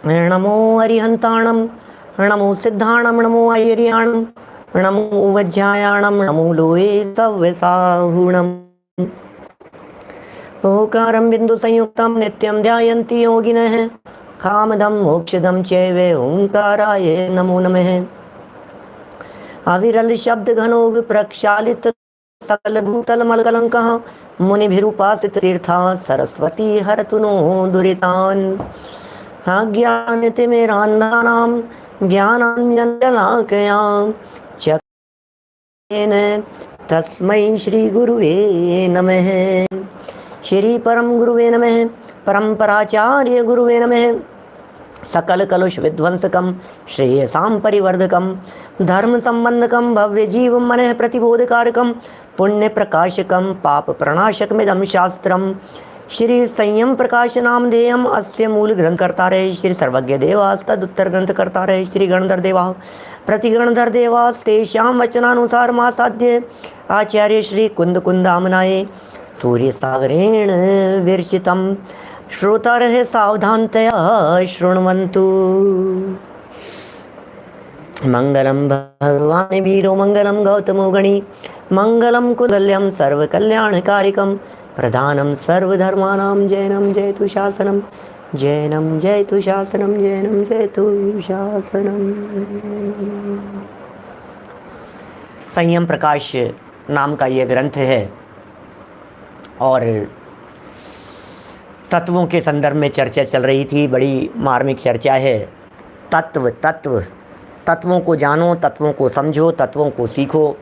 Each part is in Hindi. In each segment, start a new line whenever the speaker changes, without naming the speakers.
नमो अरिहंताणम, नमो सिद्धाणम, नमो आयर्याणम, नमो वज्रायाणम, नमो लोये सव्यसाहुणम। ओकारं बिंदु संयुक्तं नित्यं ध्यायन्ति योगिनः, कामदं मोक्षदं चैव ओंकाराय नमो नमः। अविरल शब्द घनोग प्रक्षालित सकल भूतल मलकलंकः, मुनिभिरुपासित तीर्था सरस्वती हरतु नो दुरितान्। अज्ञानतिमिरान्धानां ज्ञानाञ्जनशलाकयां चक्षुषेण तस्मै श्री गुरुवे नमः। श्री परम गुरुवे नमः। परंपराचार्य गुरुवे नमः। सकल कलुष विध्वंसकम श्रेयसां परिवर्धकम धर्म संबंधकम भव्य जीव मन प्रतिबोधकारकम पुण्य प्रकाशकम पाप प्रणाशकमिदं शास्त्रम। श्री संयम प्रकाश नाम ध्येयम अस्य मूल ग्रंथ करता रहे श्री सर्वज्ञ देवास्तद उत्तर ग्रंथ करता रहे श्री गणधर देवा प्रतिगणधर देवास्तेषां वचनानुसार मासाध्य आचार्य श्री कुंद कुंदामनाये सूर्य सागरेण विरचितम श्रोतारः सावधानतया शृण्वन्तु। मंगलम भगवान् वीरो मंगलम गौतमो गणी मंगलम कुदल्यम सर्वकल्याणकारिकम प्रधानम सर्वधर्माणां जैनम जयतु शासनम जैनम जयतु शासनम जैनम जयतु शासनम। संयम प्रकाश नाम का ये ग्रंथ है और तत्वों के संदर्भ में चर्चा चल रही थी। बड़ी मार्मिक चर्चा है। तत्व तत्व तत्वों को जानो, तत्वों को समझो, तत्वों को सीखो।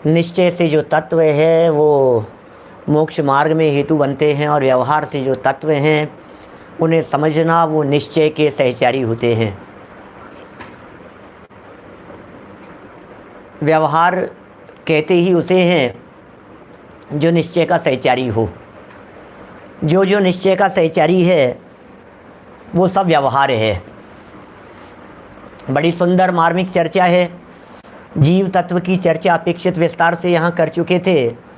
निश्चय से जो तत्व है वो मोक्ष मार्ग में हेतु बनते हैं और व्यवहार से जो तत्व हैं उन्हें समझना वो निश्चय के सहचारी होते हैं। व्यवहार कहते ही उसे हैं जो निश्चय का सहचारी हो। जो जो निश्चय का सहचारी है वो सब व्यवहार है। बड़ी सुंदर मार्मिक चर्चा है। जीव तत्व की चर्चा अपेक्षित विस्तार से यहाँ कर चुके थे।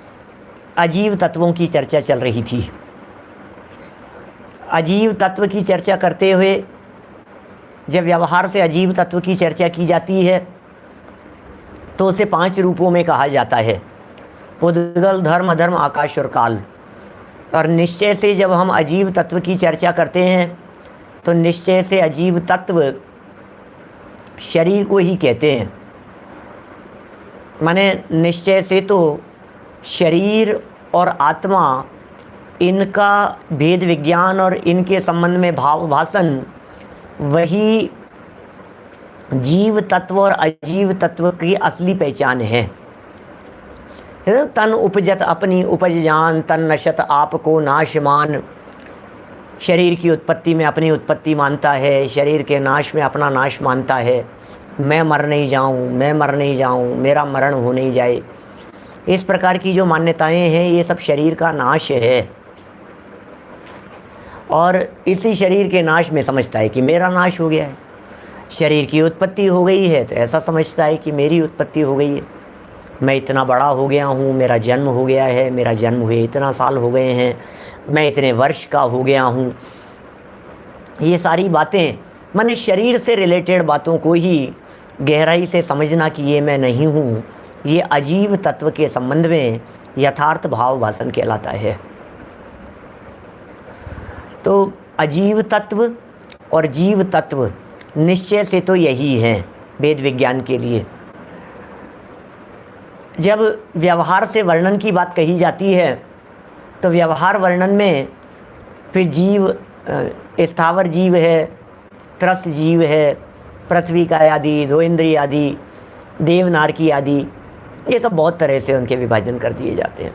अजीव तत्वों की चर्चा चल रही थी। अजीव तत्व की चर्चा करते हुए जब व्यवहार से अजीव तत्व की चर्चा की जाती है तो उसे 5 रूपों में कहा जाता है। पुद्गल, धर्म, अधर्म, आकाश और काल। और निश्चय से जब हम अजीव तत्व की चर्चा करते हैं तो निश्चय से अजीव तत्व शरीर को ही कहते हैं। माने निश्चय से तो शरीर और आत्मा, इनका भेद विज्ञान और इनके संबंध में भाव भाषण वही जीव तत्व और अजीव तत्व की असली पहचान है। तन उपजत अपनी उपज जान, तन नशत आपको नाशमान। शरीर की उत्पत्ति में अपनी उत्पत्ति मानता है, शरीर के नाश में अपना नाश मानता है। मैं मर नहीं जाऊं, मैं मर नहीं जाऊं, मेरा मरण हो नहीं जाए। इस प्रकार की जो मान्यताएं हैं ये सब शरीर का नाश है। और इसी शरीर के नाश में समझता है कि मेरा नाश हो गया है। शरीर की उत्पत्ति हो गई है तो ऐसा समझता है कि मेरी उत्पत्ति हो गई है। मैं इतना बड़ा हो गया हूँ, मेरा जन्म हो गया है, मेरा जन्म हुए इतना साल हो गए हैं, मैं इतने वर्ष का हो गया हूँ। ये सारी बातें माने शरीर से रिलेटेड बातों को ही गहराई से समझना कि ये मैं नहीं हूँ, ये अजीव तत्व के संबंध में यथार्थ भाव भाषण कहलाता है। तो अजीव तत्व और जीव तत्व निश्चय से तो यही है वेद विज्ञान के लिए। जब व्यवहार से वर्णन की बात कही जाती है तो व्यवहार वर्णन में फिर जीव, स्थावर जीव है, त्रस्त जीव है, पृथ्वी का आदि, दो इंद्रिय आदि, देवनारकी आदि, ये सब बहुत तरह से उनके विभाजन कर दिए जाते हैं।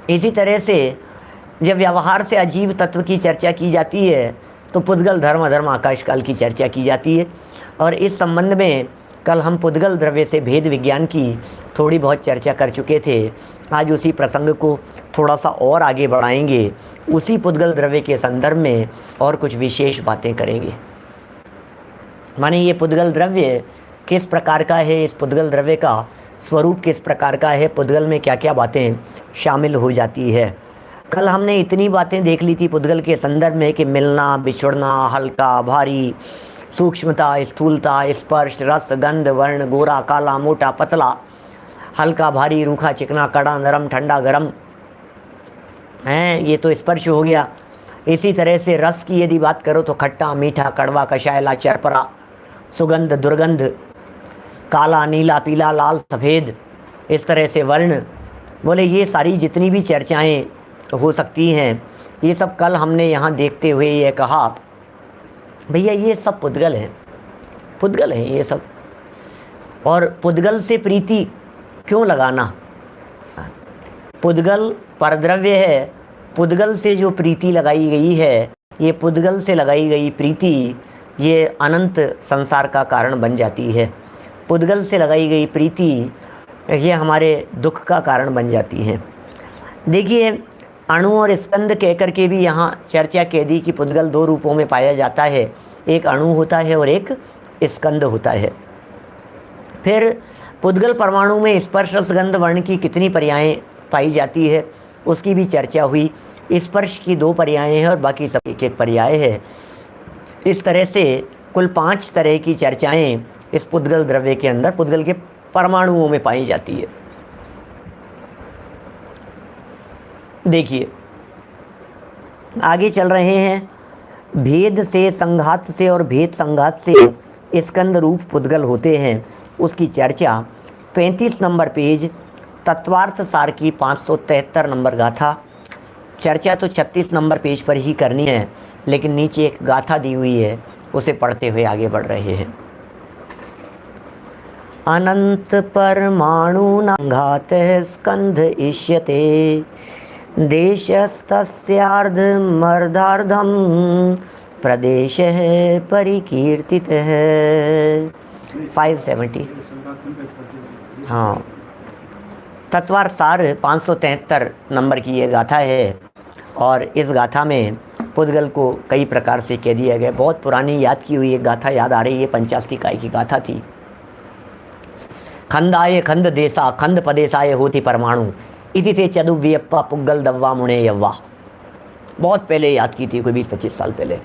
इसी तरह से जब व्यवहार से अजीव तत्व की चर्चा की जाती है तो पुद्गल, धर्म, अधर्म, आकाश, काल की चर्चा की जाती है। और इस संबंध में कल हम पुद्गल द्रव्य से भेद विज्ञान की थोड़ी बहुत चर्चा कर चुके थे। आज उसी प्रसंग को थोड़ा सा और आगे बढ़ाएंगे, उसी पुद्गल द्रव्य के संदर्भ में और कुछ विशेष बातें करेंगे। माने ये पुद्गल द्रव्य किस प्रकार का है, इस पुद्गल द्रव्य का स्वरूप किस प्रकार का है, पुद्गल में क्या क्या बातें शामिल हो जाती है। कल हमने इतनी बातें देख ली थी पुद्गल के संदर्भ में कि मिलना, बिछुड़ना, हल्का, भारी, सूक्ष्मता, स्थूलता, स्पर्श, रस, गंध, वर्ण, गोरा, काला, मोटा, पतला, हल्का, भारी, रूखा, चिकना, कड़ा, नरम, ठंडा, गरम हैं, ये तो स्पर्श हो गया। इसी तरह से रस की यदि बात करो तो खट्टा, मीठा, कड़वा, कषायला, चरपरा, सुगंध, दुर्गंध, काला, नीला, पीला, लाल, सफ़ेद। इस तरह से वर्ण, बोले ये सारी जितनी भी चर्चाएं हो सकती हैं, ये सब कल हमने यहाँ देखते हुए ये कहा भैया ये सब पुद्गल हैं, पुद्गल हैं ये सब। और पुद्गल से प्रीति क्यों लगाना? पुद्गल परद्रव्य है, पुद्गल से जो प्रीति लगाई गई है, ये पुद्गल से लगाई गई प्रीति ये अनंत संसार का कारण बन जाती है। पुद्गल से लगाई गई प्रीति ये हमारे दुख का कारण बन जाती है। देखिए अणु और स्कंद कहकर के भी यहाँ चर्चा कह दी कि पुद्गल दो रूपों में पाया जाता है, एक अणु होता है और एक स्कंद होता है। फिर पुद्गल परमाणु में स्पर्श, रस, गंध, वर्ण की कितनी पर्यायें पाई जाती है उसकी भी चर्चा हुई। स्पर्श की 2 पर्यायें हैं और बाकी सब एक एक पर्याय है। इस तरह से कुल 5 तरह की चर्चाएं इस पुद्गल द्रव्य के अंदर, पुद्गल के परमाणुओं में पाई जाती है। देखिए आगे चल रहे हैं। भेद से, संघात से और भेद संघात से स्कंद रूप पुद्गल होते हैं, उसकी चर्चा 35 नंबर पेज तत्वार्थ सार की 573 नंबर गाथा। चर्चा तो 36 नंबर पेज पर ही करनी है, लेकिन नीचे एक गाथा दी हुई है, उसे पढ़ते हुए आगे बढ़ रहे हैं। अनंत परमाणुना घात स्कंध इष्यते, देशस्तस्यार्ध मर्दार्धम प्रदेश है परिकीर्तित है। 570। हाँ, तत्वार्थ सार 573 नंबर की ये गाथा है और इस गाथा में पुद्गल को कई प्रकार से कह दिया गया। बहुत पुरानी याद की हुई एक गाथा याद आ रही है, पंचास्तिकाय की गाथा थी। खंदाय खंद देसा खंद पदेशाय होती परमाणु इति थे चदुव्यप्पा पुग्गल दव्वा मुणे यव्वा। बहुत पहले याद की थी, कोई 20-25 साल पहले,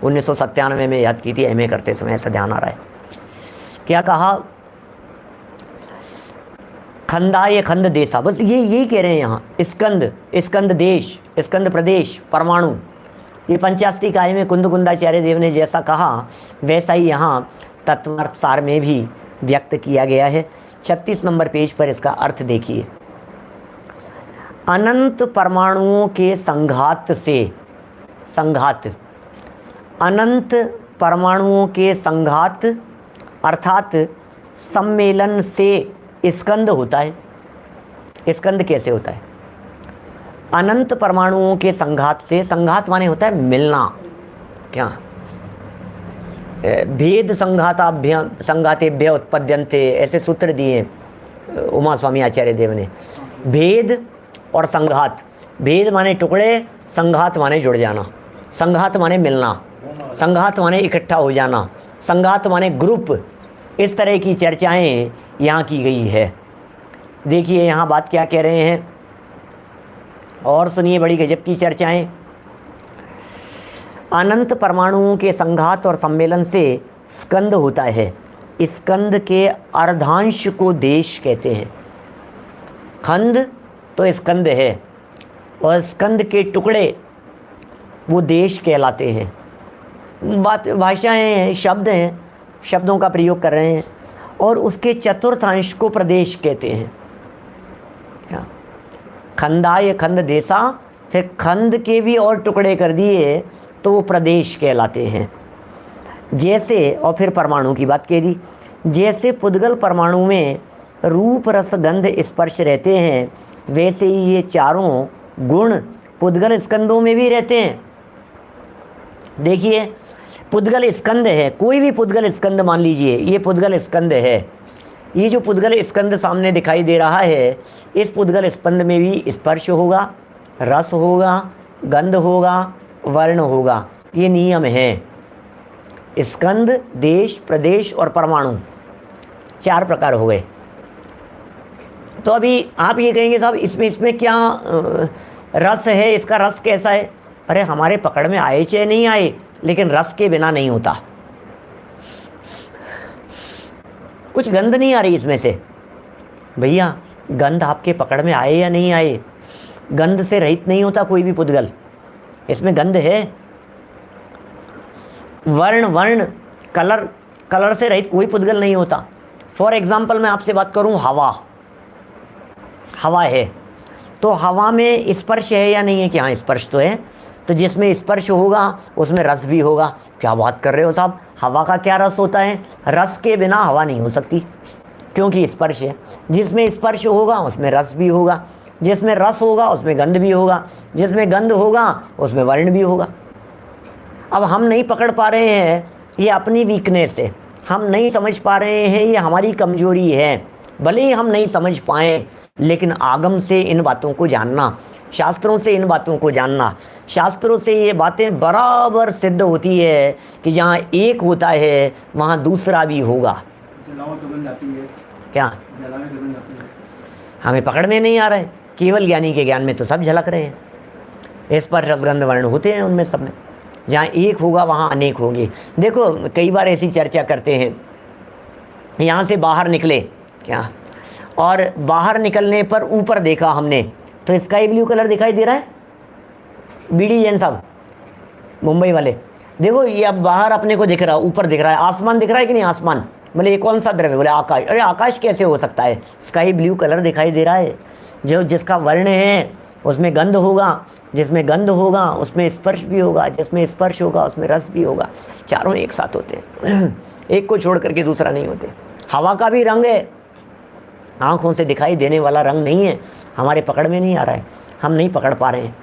1997 में याद की थी, एमए करते समय, ऐसा ध्यान आ रहा है। क्या कहा? खंदाय खंद देसा, बस यही कह रहे हैं यहाँ। स्कंद, स्कंद देश, स्कंद प्रदेश, परमाणु, ये पंचास्तिकाय में कुंदकुंदाचार्य देव ने जैसा कहा वैसा ही यहाँ तत्वार्थ सार में भी व्यक्त किया गया है। 36 नंबर पेज पर इसका अर्थ देखिए। अनंत परमाणुओं के संघात से, संघात, अनंत परमाणुओं के संघात अर्थात सम्मेलन से स्कंद होता है। स्कंद कैसे होता है? अनंत परमाणुओं के संघात से, संघात माने होता है मिलना। क्या? भेद संघाताभ्य संघातेभ्य उत्पद्यन्ते, ऐसे सूत्र दिए उमा स्वामी आचार्य देव ने। भेद और संघात, भेद माने टुकड़े, संघात माने जुड़ जाना, संघात माने मिलना, संघात माने इकट्ठा हो जाना, संघात माने ग्रुप। इस तरह की चर्चाएं यहाँ की गई है। देखिए यहाँ बात क्या कह रहे हैं और सुनिए, बड़ी गजब की चर्चाएं। अनंत परमाणुओं के संघात और सम्मेलन से स्कंद होता है। स्कंद के अर्धांश को देश कहते हैं। खंड तो स्कंद है और स्कंद के टुकड़े वो देश कहलाते हैं। बात भाषाएं हैं, शब्द हैं, शब्दों का प्रयोग कर रहे हैं। और उसके चतुर्थांश को प्रदेश कहते हैं। क्या? खंदाय खंद देसा, फिर खंड के भी और टुकड़े कर दिए तो वो प्रदेश कहलाते हैं। जैसे, और फिर परमाणु की बात कह दी, जैसे पुद्गल परमाणु में रूप, रस, गंध, स्पर्श रहते हैं, वैसे ही ये चारों गुण पुद्गल स्कंदों में भी रहते हैं। देखिए पुद्गल स्कंद है, कोई भी पुद्गल स्कंद मान लीजिए, ये पुद्गल स्कंद है। ये जो पुद्गल स्कंद सामने दिखाई दे रहा है, इस पुद्गल स्कंद में भी स्पर्श होगा, रस होगा, गंध होगा, वर्ण होगा। ये नियम है। स्कंद, देश, प्रदेश और परमाणु, 4 प्रकार हो गए। तो अभी आप ये कहेंगे साहब इसमें क्या रस है, इसका रस कैसा है? अरे हमारे पकड़ में आए चाहे नहीं आए, लेकिन रस के बिना नहीं होता। कुछ गंध नहीं आ रही इसमें से, भैया गंध आपके पकड़ में आए या नहीं आए, गंध से रहित नहीं होता कोई भी पुद्गल, इसमें गंध है। वर्ण कलर से रहित कोई पुद्गल नहीं होता। फॉर एग्जाम्पल मैं आपसे बात करूं, हवा है, तो हवा में स्पर्श है या नहीं है? कि हाँ स्पर्श तो है, तो जिसमें स्पर्श होगा उसमें रस भी होगा। क्या बात कर रहे हो साहब, हवा का क्या रस होता है? रस के बिना हवा नहीं हो सकती, क्योंकि स्पर्श है। जिसमें स्पर्श होगा उसमें रस भी होगा, जिसमें रस होगा उसमें गंध भी होगा, जिसमें गंध होगा उसमें वर्ण भी होगा। अब हम नहीं पकड़ पा रहे हैं, ये अपनी वीकनेस है, हम नहीं समझ पा रहे हैं, ये हमारी कमजोरी है। भले ही हम नहीं समझ पाएँ, लेकिन आगम से इन बातों को जानना, शास्त्रों से इन बातों को जानना, शास्त्रों से ये बातें बराबर सिद्ध होती है कि जहाँ एक होता है वहाँ दूसरा भी होगा।
जलाओ तो बन जाती है।
क्या
जलावे तो बन जाती है।
हमें पकड़ में नहीं आ रहा है, केवल ज्ञानी के ज्ञान में तो सब झलक रहे हैं। स्पर्श रसगंध वर्ण होते हैं उनमें सब में, जहाँ एक होगा वहाँ अनेक होंगे। देखो कई बार ऐसी चर्चा करते हैं, यहाँ से बाहर निकले क्या, और बाहर निकलने पर ऊपर देखा हमने तो स्काई ब्लू कलर दिखाई दे रहा है। बीडी जैन साहब मुंबई वाले, देखो ये अब बाहर अपने को दिख रहा है, ऊपर दिख रहा है, आसमान दिख रहा है कि नहीं? आसमान बोले ये कौन सा द्रव्य? बोले आकाश। अरे आकाश कैसे हो सकता है? स्काई ब्लू कलर दिखाई दे रहा है। जो जिसका वर्ण है उसमें गंध होगा, जिसमें गंध होगा उसमें स्पर्श भी होगा, जिसमें स्पर्श होगा उसमें रस भी होगा। चारों एक साथ होते हैं, एक को छोड़ करके दूसरा नहीं होते। हवा का भी रंग है, आँखों से दिखाई देने वाला रंग नहीं है, हमारे पकड़ में नहीं आ रहा है, हम नहीं पकड़ पा रहे हैं।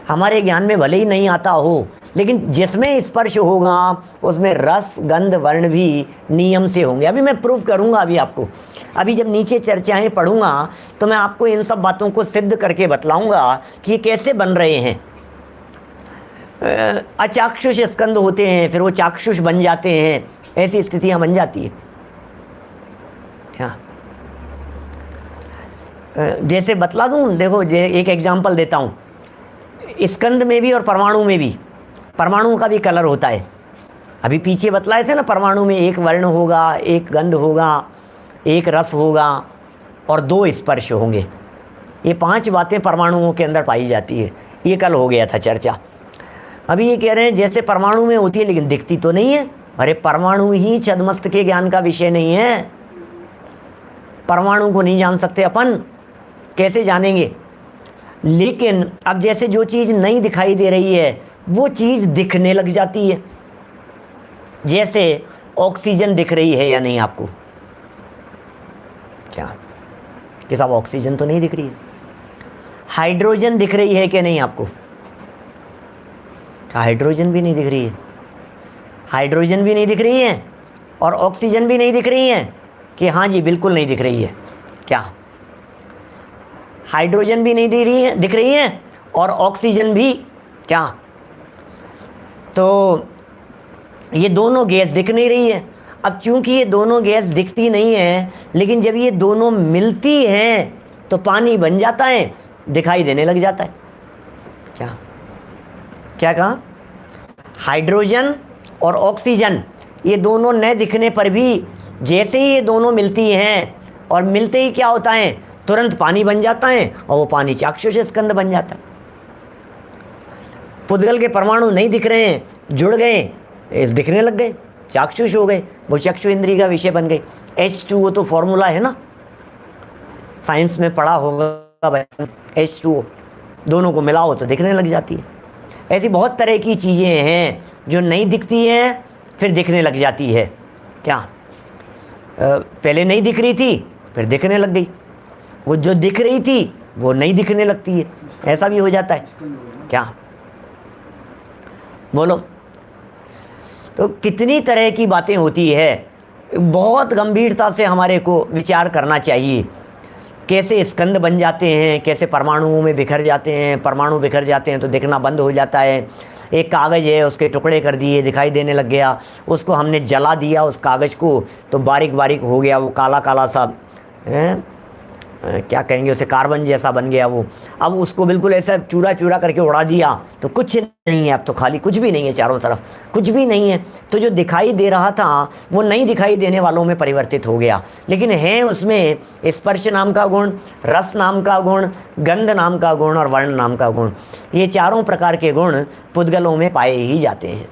हमारे ज्ञान में भले ही नहीं आता हो, लेकिन जिसमें स्पर्श होगा उसमें रस गंध वर्ण भी नियम से होंगे। अभी मैं प्रूव करूंगा, अभी आपको, अभी जब नीचे चर्चाएं पढ़ूंगा तो मैं आपको इन सब बातों को सिद्ध करके बतलाऊंगा कि ये कैसे बन रहे हैं। अचाक्षुष स्कंद होते हैं, फिर वो चाक्षुष बन जाते हैं, ऐसी स्थितियां बन जाती है। क्या जैसे बतला दूं, देखो एक एग्जांपल देता हूँ, स्कंद में भी और परमाणु में भी, परमाणु का भी कलर होता है। अभी पीछे बतलाए थे ना, परमाणु में एक वर्ण होगा, एक गंध होगा, एक रस होगा और 2 स्पर्श होंगे। ये 5 बातें परमाणुओं के अंदर पाई जाती है। ये कल हो गया था चर्चा। अभी ये कह रहे हैं जैसे परमाणु में होती है लेकिन दिखती तो नहीं है। अरे परमाणु ही छद्मस्त के ज्ञान का विषय नहीं है, परमाणु को नहीं जान सकते अपन, कैसे जानेंगे? लेकिन अब जैसे जो चीज़ नहीं दिखाई दे रही है वो चीज़ दिखने लग जाती है। जैसे ऑक्सीजन दिख रही है या नहीं आपको? क्या कि साहब ऑक्सीजन तो नहीं दिख रही है। हाइड्रोजन दिख रही है कि नहीं आपको? हाइड्रोजन भी नहीं दिख रही है, हाइड्रोजन भी नहीं दिख रही है और ऑक्सीजन भी नहीं दिख रही है। कि हाँ जी बिल्कुल नहीं दिख रही है। क्या हाइड्रोजन भी नहीं दिख रही है और ऑक्सीजन भी? क्या तो ये दोनों गैस दिख नहीं रही है। अब चूंकि ये दोनों गैस दिखती नहीं है, लेकिन जब ये दोनों मिलती हैं तो पानी बन जाता है, दिखाई देने लग जाता है। क्या क्या कहा? हाइड्रोजन और ऑक्सीजन ये दोनों न दिखने पर भी जैसे ही ये दोनों मिलती हैं और मिलते ही क्या होता है, तुरंत पानी बन जाता है और वो पानी चाक्षुष स्कंद बन जाता है। पुद्गल के परमाणु नहीं दिख रहे हैं, जुड़ गए, इस दिखने लग गए, चाक्षुष हो गए, वो चक्षु इंद्रिय का विषय बन गई। H2O तो फॉर्मूला है ना, साइंस में पढ़ा होगा भाई, H2O दोनों को मिलाओ तो दिखने लग जाती है। ऐसी बहुत तरह की चीज़ें हैं जो नहीं दिखती हैं फिर दिखने लग जाती है। क्या पहले नहीं दिख रही थी फिर दिखने लग गई, वो जो दिख रही थी वो नहीं दिखने लगती है, ऐसा भी हो जाता है। क्या बोलो? तो कितनी तरह की बातें होती है, बहुत गंभीरता से हमारे को विचार करना चाहिए। कैसे स्कंद बन जाते हैं, कैसे परमाणुओं में बिखर जाते हैं, परमाणु बिखर जाते हैं तो दिखना बंद हो जाता है। एक कागज़ है, उसके टुकड़े कर दिए, दिखाई देने लग गया, उसको हमने जला दिया उस कागज़ को तो बारीक बारीक हो गया, वो काला काला सा क्या कहेंगे उसे, कार्बन जैसा बन गया वो। अब उसको बिल्कुल ऐसा चूरा चूरा करके उड़ा दिया तो कुछ नहीं है, अब तो खाली कुछ भी नहीं है, चारों तरफ कुछ भी नहीं है। तो जो दिखाई दे रहा था वो नहीं दिखाई देने वालों में परिवर्तित हो गया, लेकिन है उसमें स्पर्श नाम का गुण, रस नाम का गुण, गंध नाम का गुण और वर्ण नाम का गुण। ये चारों प्रकार के गुण पुद्गलों में पाए ही जाते हैं।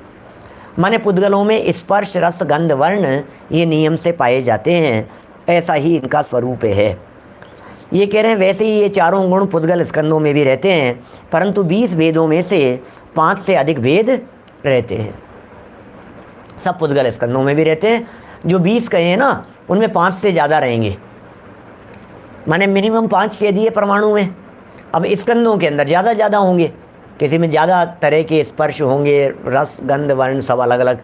माने पुद्गलों में स्पर्श रस गंध वर्ण ये नियम से पाए जाते हैं, ऐसा ही इनका स्वरूप है। ये कह रहे हैं वैसे ही ये चारों गुण पुद्गल स्कंदों में भी रहते हैं, परंतु 20 भेदों में से 5 से अधिक भेद रहते हैं। सब पुद्गल स्कंदों में भी रहते हैं, जो 20 कहे हैं ना उनमें 5 से ज़्यादा रहेंगे। माने मिनिमम 5 कह दिए परमाणु में, अब स्कंदों के अंदर ज़्यादा होंगे, किसी में ज़्यादा तरह के स्पर्श होंगे, रस गंध वर्ण सब अलग अलग,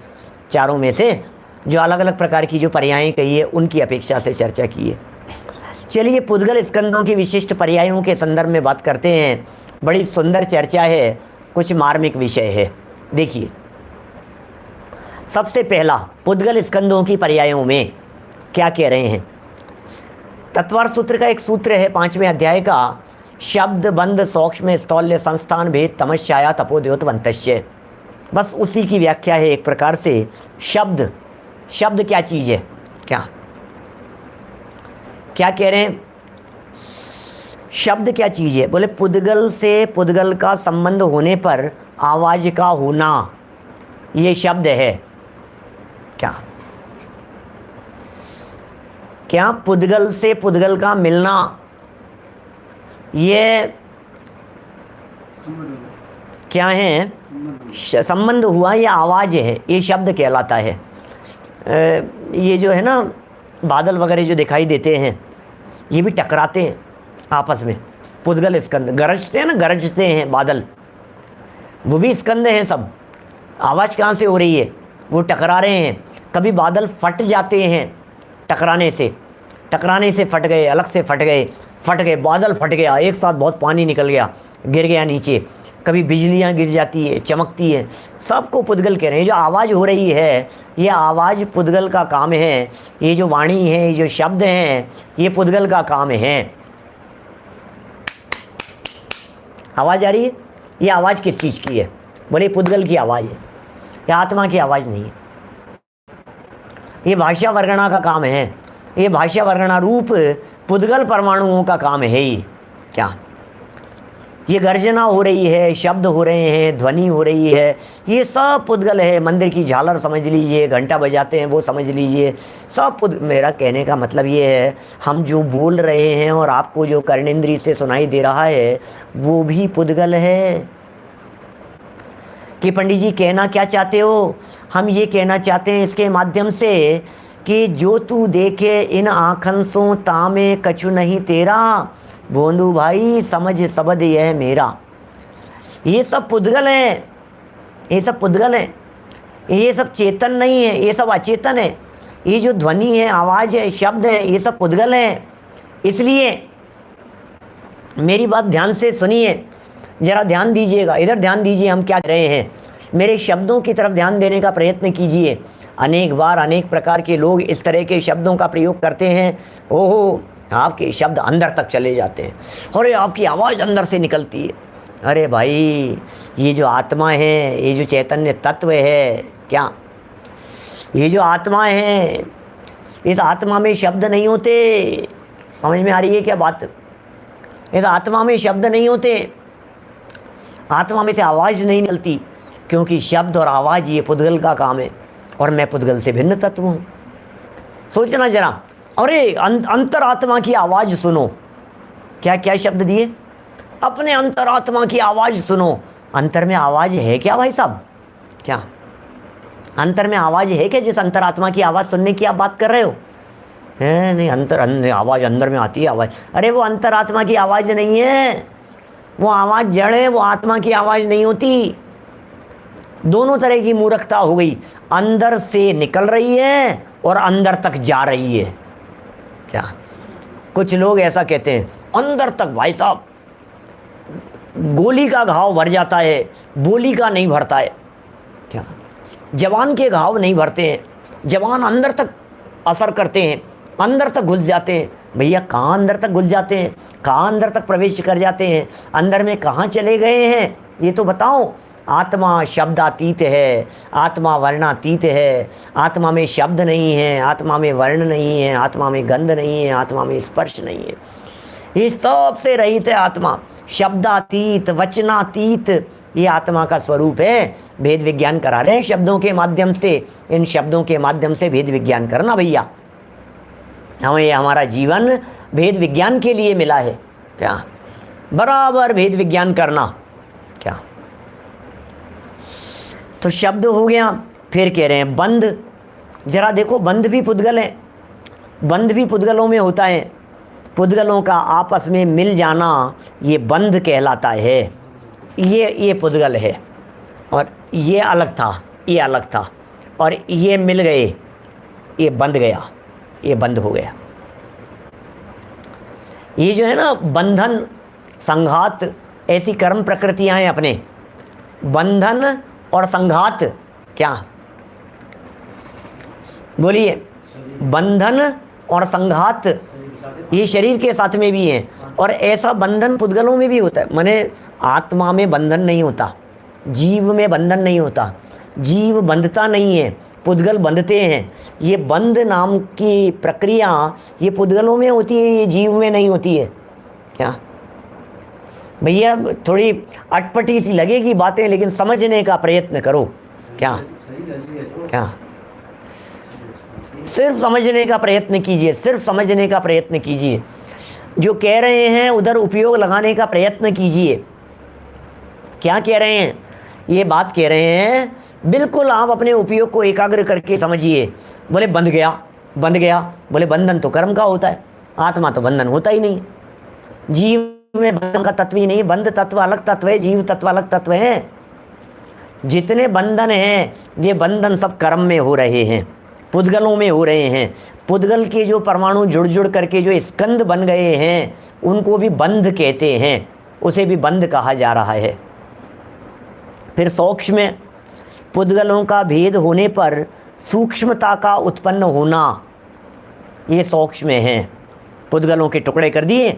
चारों में से जो अलग अलग प्रकार की जो पर्यायें कही है उनकी अपेक्षा से चर्चा की है। चलिए पुद्गल स्कंदों की विशिष्ट पर्यायों के संदर्भ में बात करते हैं। बड़ी सुंदर चर्चा है, कुछ मार्मिक विषय है। देखिए, सबसे पहला पुद्गल स्कंदों की पर्यायों में क्या कह रहे हैं। तत्वार्थ सूत्र का एक सूत्र है 5वें अध्याय का, शब्द बंध सौक्ष्म स्थौल्य संस्थान भेद तमश्चाया तपोद्योतवंतश्य। बस उसी की व्याख्या है एक प्रकार से। शब्द, शब्द क्या चीज़ है, क्या कह रहे हैं, शब्द क्या चीज़ है। बोले पुद्गल से पुद्गल का संबंध होने पर आवाज़ का होना ये शब्द है। क्या पुद्गल से पुद्गल का मिलना ये क्या है, संबंध हुआ, ये आवाज़ है, ये शब्द कहलाता है। ये जो है ना बादल वगैरह जो दिखाई देते हैं ये भी टकराते हैं आपस में, पुद्गल स्कंद गरजते हैं ना, गरजते हैं बादल, वो भी स्कंद हैं सब। आवाज़ कहाँ से हो रही है, वो टकरा रहे हैं। कभी बादल फट जाते हैं टकराने से फट गए, अलग से फट गए, बादल फट गया, एक साथ बहुत पानी निकल गया, गिर गया नीचे। कभी बिजलियाँ गिर जाती है, चमकती है, सबको पुद्गल कह रहे हैं। जो आवाज़ हो रही है ये आवाज़ पुद्गल का काम है। ये जो वाणी है, ये जो शब्द हैं, ये पुद्गल का काम है। आवाज़ आ रही है, ये आवाज़ किस चीज़ की है, बोले पुद्गल की आवाज़ है, ये आत्मा की आवाज़ नहीं है। ये भाषा वर्गणा का काम है, ये भाषा वर्गणा रूप पुद्गल परमाणुओं का काम है ही। ये गर्जना हो रही है, शब्द हो रहे हैं, ध्वनि हो रही है, ये सब पुद्गल है। मंदिर की झालर समझ लीजिए, घंटा बजाते हैं वो समझ लीजिए, सब मेरा कहने का मतलब ये है, हम जो बोल रहे हैं और आपको जो कर्णेंद्रिय से सुनाई दे रहा है वो भी पुद्गल है। कि पंडित जी कहना क्या चाहते हो, हम ये कहना चाहते हैं इसके माध्यम से कि जो तू देखे इन आँखन सो तामे कछु नहीं तेरा, भोंदू भाई समझ सबद यह मेरा। ये सब पुद्गल हैं, ये सब पुद्गल हैं, ये सब चेतन नहीं है, ये सब अचेतन है। ये जो ध्वनि है, आवाज़ है, शब्द है, ये सब पुद्गल हैं। इसलिए मेरी बात ध्यान से सुनिए, ज़रा ध्यान दीजिएगा, इधर ध्यान दीजिए हम क्या कह रहे हैं, मेरे शब्दों की तरफ ध्यान देने का प्रयत्न कीजिए। अनेक बार अनेक प्रकार के लोग इस तरह के शब्दों का प्रयोग करते हैं, ओहो आपके शब्द अंदर तक चले जाते हैं, अरे आपकी आवाज़ अंदर से निकलती है। अरे भाई, ये जो आत्मा है, ये जो चैतन्य तत्व है, क्या ये जो आत्मा है, इस आत्मा में शब्द नहीं होते। समझ में आ रही है क्या बात? इस आत्मा में शब्द नहीं होते, आत्मा में से आवाज़ नहीं निकलती, क्योंकि शब्द और आवाज़ ये पुद्गल का काम है और मैं पुद्गल से भिन्न तत्व हूँ। सोचना जरा, अरे अंतरात्मा की आवाज़ सुनो, क्या क्या शब्द दिए, अपने अंतरात्मा की आवाज़ सुनो। अंतर में आवाज़ है क्या भाई साहब? क्या अंतर में आवाज़ है क्या, जिस अंतरात्मा की आवाज़ सुनने की आप बात कर रहे हो? है नहीं, आवाज़ अंदर में आती है आवाज़। अरे वो अंतरात्मा की आवाज़ नहीं है, वो आवाज़ जड़ है, वो आत्मा की आवाज़ नहीं होती। दोनों तरह की मूर्खता हो गई, अंदर से निकल रही है और अंदर तक जा रही है। क्या कुछ लोग ऐसा कहते हैं, अंदर तक भाई साहब गोली का घाव भर जाता है, बोली का नहीं भरता है। क्या जवान के घाव नहीं भरते हैं, जवान अंदर तक असर करते हैं, अंदर तक घुस जाते हैं, भैया कहाँ अंदर तक घुस जाते हैं, कहाँ अंदर तक प्रवेश कर जाते हैं, अंदर में कहाँ चले गए हैं, ये तो बताओ। आत्मा शब्दातीत है, आत्मा वर्णातीत है, आत्मा में शब्द नहीं है, आत्मा में वर्ण नहीं है, आत्मा में गंध नहीं है, आत्मा में स्पर्श नहीं है, ये सबसे रहित है आत्मा। शब्दातीत, वचनातीत, ये आत्मा का स्वरूप है। भेद विज्ञान करा रहे हैं शब्दों के माध्यम से, इन शब्दों के माध्यम से भेद विज्ञान करना भैया। हमें हमारा जीवन भेद विज्ञान के लिए मिला है क्या, बराबर भेद विज्ञान करना क्या। तो शब्द हो गया, फिर कह रहे हैं बंध। जरा देखो, बंध भी पुद्गल है, बंध भी पुद्गलों में होता है। पुद्गलों का आपस में मिल जाना ये बंध कहलाता है। ये पुद्गल है और ये अलग था, ये अलग था, और ये मिल गए, ये बंध गया, ये बंद हो गया। ये जो है ना बंधन, संघात, ऐसी कर्म प्रकृतियां हैं अपने। बंधन और संघात क्या, बोलिए, बंधन और संघात ये शरीर के साथ में भी है, और ऐसा बंधन पुद्गलों में भी होता है। माने आत्मा में बंधन नहीं होता, जीव में बंधन नहीं होता, जीव बंधता नहीं है, पुद्गल बंधते हैं। ये बंध नाम की प्रक्रिया ये पुद्गलों में होती है, ये जीव में नहीं होती है क्या। भैया थोड़ी अटपटी सी लगेगी बातें, लेकिन समझने का प्रयत्न करो क्या क्या, सिर्फ समझने का प्रयत्न कीजिए, सिर्फ समझने का प्रयत्न कीजिए। जो कह रहे हैं उधर उपयोग लगाने का प्रयत्न कीजिए। क्या कह रहे हैं, ये बात कह रहे हैं, बिल्कुल आप अपने उपयोग को एकाग्र करके समझिए। बोले बंध गया, बंध गया, बोले बंधन तो कर्म का होता है, आत्मा तो बंधन होता ही नहीं। जीव में बंधन का तत्व ही नहीं, बंध तत्व अलग तत्व है, जीव तत्व अलग तत्व है। जितने बंधन हैं ये बंधन सब कर्म में हो रहे हैं, पुद्गलों में हो रहे हैं। पुद्गल के जो परमाणु जुड़ जुड़ करके जो स्कंद बन गए हैं उनको भी बंध कहते हैं, उसे भी बंध कहा जा रहा है। फिर सूक्ष्म में पुद्गलों का भेद होने पर सूक्ष्मता का उत्पन्न होना, ये सूक्ष्म है। पुद्गलों के टुकड़े कर दिए,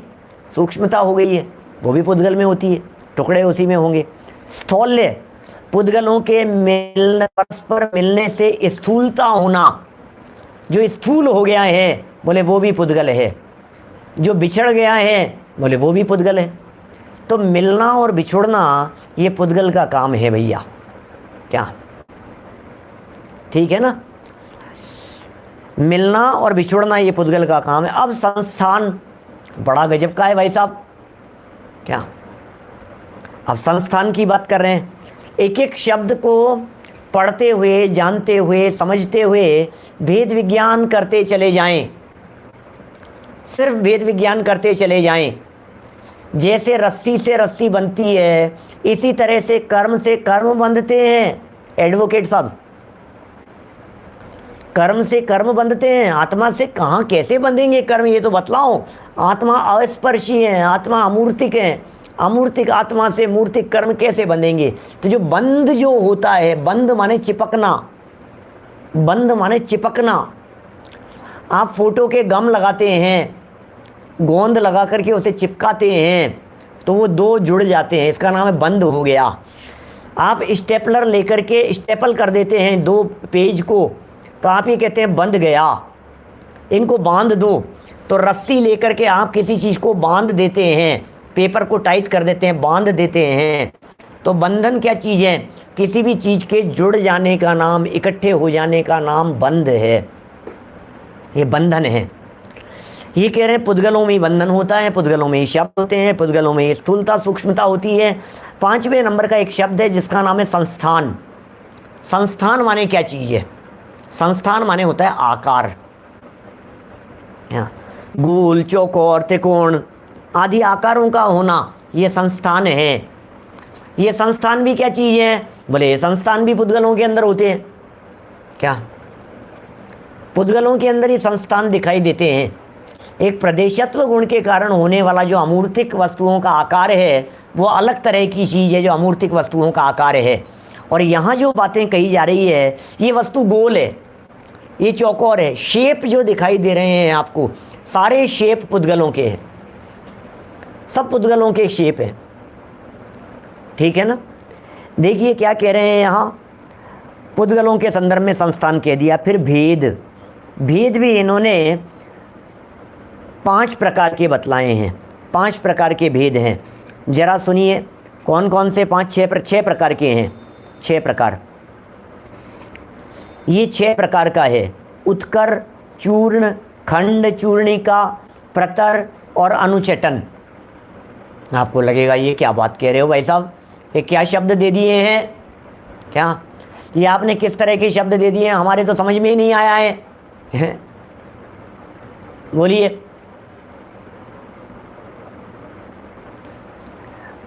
सूक्ष्मता हो गई है, वो भी पुद्गल में होती है, टुकड़े उसी में होंगे। स्थौल्य, पुद्गलों के मिलने, परस्पर मिलने से स्थूलता होना, जो स्थूल हो गया है बोले वो भी पुद्गल है, जो बिछड़ गया है बोले वो भी पुद्गल है। तो मिलना और बिछुड़ना ये पुद्गल का काम है भैया क्या, ठीक है ना। मिलना और बिछुड़ना ये पुद्गल का काम है। अब संस्थान बड़ा गजब का है भाई साहब क्या। अब संस्थान की बात कर रहे हैं, एक एक शब्द को पढ़ते हुए, जानते हुए, समझते हुए भेद विज्ञान करते चले जाएं, सिर्फ भेद विज्ञान करते चले जाएं। जैसे रस्सी से रस्सी बनती है, इसी तरह से कर्म बंधते हैं एडवोकेट साहब, कर्म से कर्म बंधते हैं। आत्मा से कहाँ कैसे बंधेंगे कर्म, ये तो बतलाओ। आत्मा अस्पर्शी है, आत्मा अमूर्तिक है, अमूर्तिक आत्मा से मूर्तिक कर्म कैसे बंधेंगे। तो जो बंध जो होता है, बंध माने चिपकना, बंध माने चिपकना। आप फोटो के गम लगाते हैं, गोंद लगा करके उसे चिपकाते हैं तो वो दो जुड़ जाते हैं, इसका नाम है बंध हो गया। आप स्टेपलर लेकर के स्टेपल कर देते हैं दो पेज को, तो आप ये कहते हैं बंध गया। इनको बांध दो, तो रस्सी लेकर के आप किसी चीज़ को बांध देते हैं, पेपर को टाइट कर देते हैं, बांध देते हैं। तो बंधन क्या चीज़ है, किसी भी चीज़ के जुड़ जाने का नाम, इकट्ठे हो जाने का नाम बंध है, ये बंधन है। ये कह रहे हैं पुद्गलों में ही बंधन होता है, पुद्गलों में ही शब्द होते हैं, पुद्गलों में ही स्थूलता सूक्ष्मता होती है। 5वें नंबर का एक शब्द है जिसका नाम है संस्थान। संस्थान माने क्या चीज़ है, संस्थान माने होता है आकार। गोल, चौकोर, त्रिकोण आदि आकारों का होना, ये संस्थान है। ये संस्थान भी क्या चीज़ है, बोले ये संस्थान भी पुद्गलों के अंदर होते हैं क्या, पुद्गलों के अंदर ही संस्थान दिखाई देते हैं। एक प्रदेशत्व गुण के कारण होने वाला जो अमूर्तिक वस्तुओं का आकार है वो अलग तरह की चीज़ है जो अमूर्तिक वस्तुओं का आकार है। और यहाँ जो बातें कही जा रही है, ये वस्तु गोल है, ये चौकोर है। शेप जो दिखाई दे रहे हैं आपको, सारे शेप पुद्गलों के हैं, सब पुद्गलों के शेप हैं, ठीक है ना। देखिए क्या कह रहे हैं यहाँ, पुद्गलों के संदर्भ में संस्थान कह दिया। फिर भेद, भेद भी इन्होंने 5 प्रकार के बतलाए हैं, 5 प्रकार के भेद हैं। जरा सुनिए कौन कौन से 6 प्रकार के हैं। 6 प्रकार, ये 6 प्रकार का है। उत्कर, चूर्ण, खंड, चूर्णिका, प्रतर और अनुचटन। आपको लगेगा ये क्या बात कह रहे हो भाई साहब, ये क्या शब्द दे दिए हैं, क्या ये आपने किस तरह के शब्द दे दिए हैं, हमारे तो समझ में ही नहीं आया है। बोलिए।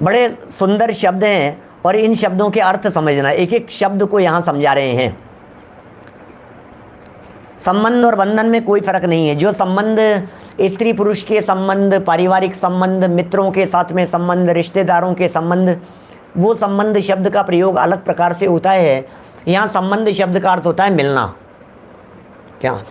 बड़े सुंदर शब्द हैं और इन शब्दों के अर्थ समझना, एक एक शब्द को यहाँ समझा रहे हैं। संबंध और बंधन में कोई फर्क नहीं है। जो संबंध स्त्री पुरुष के संबंध, पारिवारिक संबंध, मित्रों के साथ में संबंध, रिश्तेदारों के संबंध, वो संबंध शब्द का प्रयोग अलग प्रकार से होता है। यहाँ संबंध शब्द का अर्थ होता है मिलना। क्या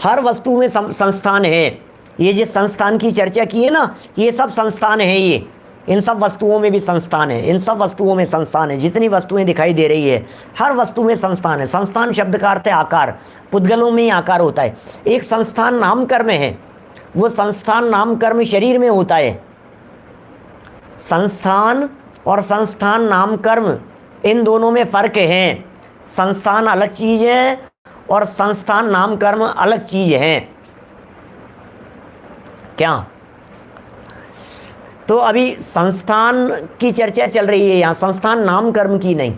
हर वस्तु में संस्थान है। ये जो संस्थान की चर्चा की है ना, ये सब संस्थान है। ये इन सब वस्तुओं में भी संस्थान है, इन सब वस्तुओं में संस्थान है। जितनी वस्तुएं दिखाई दे रही है हर वस्तु में संस्थान है। संस्थान शब्द का अर्थ है आकार, पुद्गलों में ही आकार होता है। एक संस्थान नाम कर्म है, वो संस्थान नाम कर्म शरीर में होता है। संस्थान और संस्थान नाम कर्म इन दोनों में फर्क है। संस्थान अलग चीज है और संस्थान नाम कर्म अलग चीज है। क्या तो अभी संस्थान की चर्चा चल रही है यहाँ, संस्थान नाम कर्म की नहीं।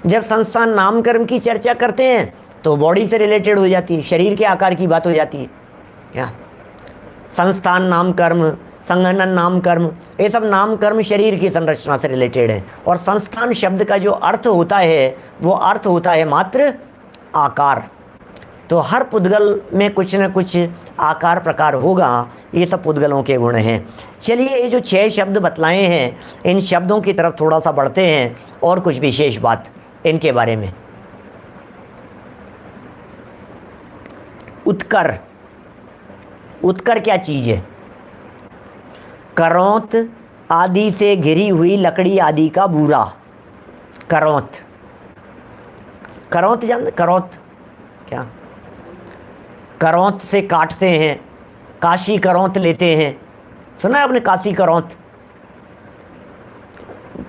जब संस्थान नाम कर्म की चर्चा करते हैं तो बॉडी से रिलेटेड हो जाती है, शरीर के आकार की बात हो जाती है। क्या संस्थान नाम कर्म, संघनन नाम कर्म, ये सब नाम कर्म शरीर की संरचना से रिलेटेड है। और संस्थान शब्द का जो अर्थ होता है वो अर्थ होता है मात्र आकार। तो हर पुद्गल में कुछ न कुछ आकार प्रकार होगा। ये सब पुद्गलों के गुण हैं। चलिए ये जो 6 शब्द बतलाए हैं, इन शब्दों की तरफ थोड़ा सा बढ़ते हैं और कुछ विशेष बात इनके बारे में। उत्कर, उत्कर क्या चीज़ है? करौंत आदि से घिरी हुई लकड़ी आदि का बूरा। करौंत, करौंत जानते? करौंत क्या? करौंत से काटते हैं, काशी करौंत लेते हैं। सुना है आपने काशी करौंत?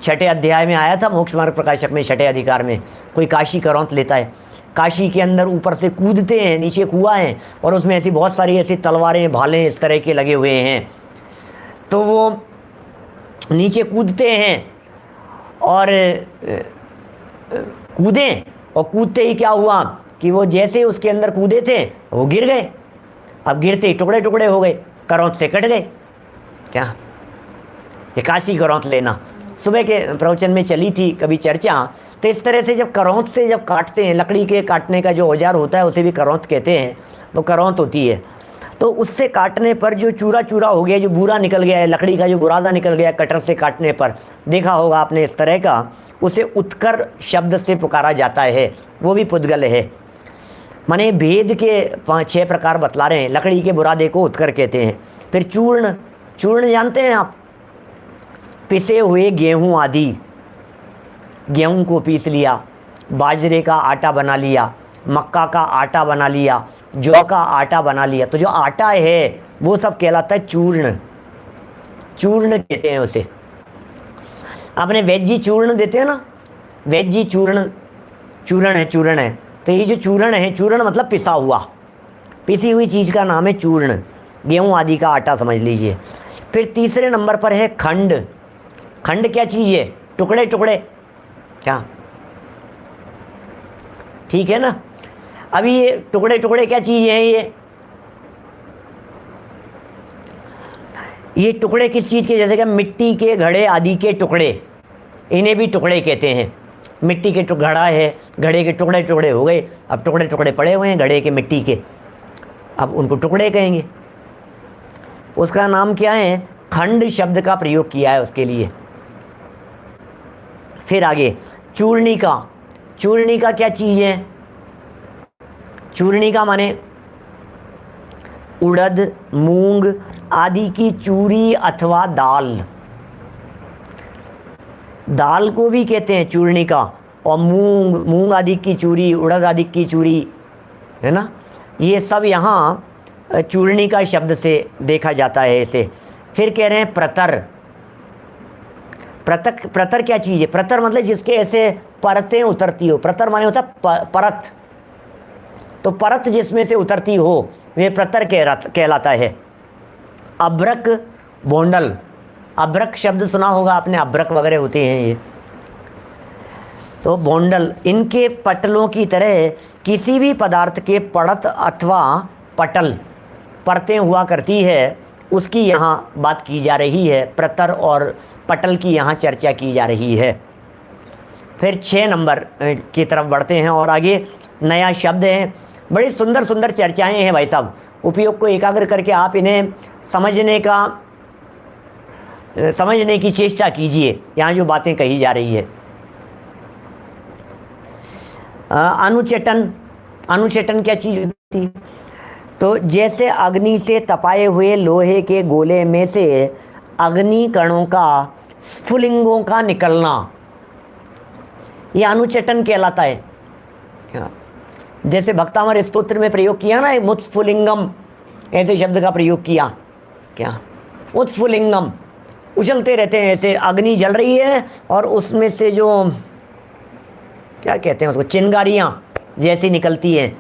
6ठे अध्याय में आया था, मोक्ष मार्ग प्रकाशक में 6ठे अधिकार में। कोई काशी करौंत लेता है, काशी के अंदर ऊपर से कूदते हैं, नीचे कुआं है और उसमें ऐसी बहुत सारी ऐसी तलवारें भाले इस तरह के लगे हुए हैं। तो वो नीचे कूदते हैं और कूदें, और कूदते ही क्या हुआ कि वो जैसे उसके अंदर कूदे थे वो गिर गए। अब गिरते ही टुकड़े टुकड़े हो गए, करौंत से कट गए। क्या ये काशी करौंत लेना सुबह के प्रवचन में चली थी कभी चर्चा। तो इस तरह से जब करौंत से जब काटते हैं, लकड़ी के काटने का जो औजार होता है उसे भी करौंत कहते हैं, तो करौंत होती है। तो उससे काटने पर जो चूरा चूरा हो गया, जो बुरा निकल गया है, लकड़ी का जो बुरादा निकल गया कटर से काटने पर, देखा होगा आपने इस तरह का, उसे उत्कर शब्द से पुकारा जाता है। वो भी पुद्गल है। माने भेद के 5-6 प्रकार बतला रहे हैं। लकड़ी के बुरादे को उत्कर कहते हैं। फिर चूर्ण, चूर्ण जानते हैं आप? पिसे हुए गेहूं आदि, गेहूं को पीस लिया, बाजरे का आटा बना लिया, मक्का का आटा बना लिया, जौ का आटा बना लिया, तो जो आटा है वो सब कहलाता है चूर्ण। चूर्ण कहते हैं उसे। आपने वेजी चूर्ण देते हैं ना, वेजी चूर्ण, चूर्ण है, चूर्ण है। तो ये जो चूर्ण है, चूर्ण मतलब पिसा हुआ, पिसी हुई चीज़ का नाम है चूर्ण। गेहूं आदि का आटा समझ लीजिए। फिर तीसरे नंबर पर है खंड। खंड क्या चीज़ है? टुकड़े टुकड़े। क्या ठीक है ना? अभी ये टुकड़े टुकड़े क्या चीज़ है? ये टुकड़े किस चीज़ के? जैसे कि मिट्टी के घड़े आदि के टुकड़े, इन्हें भी टुकड़े कहते हैं। मिट्टी के घड़ा है, घड़े के टुकड़े टुकड़े हो गए, अब टुकड़े टुकड़े पड़े हुए हैं घड़े के, मिट्टी के, अब उनको टुकड़े कहेंगे। उसका नाम क्या है? खंड शब्द का प्रयोग किया है उसके लिए। फिर आगे चूर्णिका। चूर्णिका क्या चीज़ है? चूर्णिका माने उड़द, मूंग आदि की चूरी अथवा दाल। दाल को भी कहते हैं चूर्णिका, और मूंग आदि की चूरी, उड़द आदि की चूरी, है ना, ये सब यहाँ चूर्णिका शब्द से देखा जाता है इसे। फिर कह रहे हैं प्रतर। प्रतर क्या चीज़ है? प्रतर मतलब जिसके ऐसे परतें उतरती हो। प्रतर माने होता परत, तो परत जिसमें से उतरती हो वे प्रतर कहलाता है। अभ्रक, बोंडल। अभ्रक शब्द सुना होगा आपने, अभ्रक वगैरह होते हैं ये, तो बोंडल। इनके पटलों की तरह किसी भी पदार्थ के पड़त अथवा पटल, परतें हुआ करती है, उसकी यहाँ बात की जा रही है। प्रतर और पटल की यहाँ चर्चा की जा रही है। फिर 6 नंबर की तरफ बढ़ते हैं और आगे नया शब्द है। बड़ी सुंदर सुंदर चर्चाएं हैं भाई साहब, उपयोग को एकाग्र करके आप इन्हें समझने की चेष्टा कीजिए, यहाँ जो बातें कही जा रही है। अनुचेटन। अनुचेटन क्या चीज़ होती? तो जैसे अग्नि से तपाए हुए लोहे के गोले में से अग्नि कणों का, स्फुलिंगों का निकलना, यह अनुचेटन कहलाता है। क्या? जैसे भक्तामर स्तोत्र में प्रयोग किया ना, मुत्स्फुलिंगम ऐसे शब्द का प्रयोग किया। क्या? उत्स्फुलिंगम, उछलते रहते हैं ऐसे, अग्नि जल रही है और उसमें से जो क्या कहते हैं उसको, चिंगारियाँ जैसी निकलती हैं।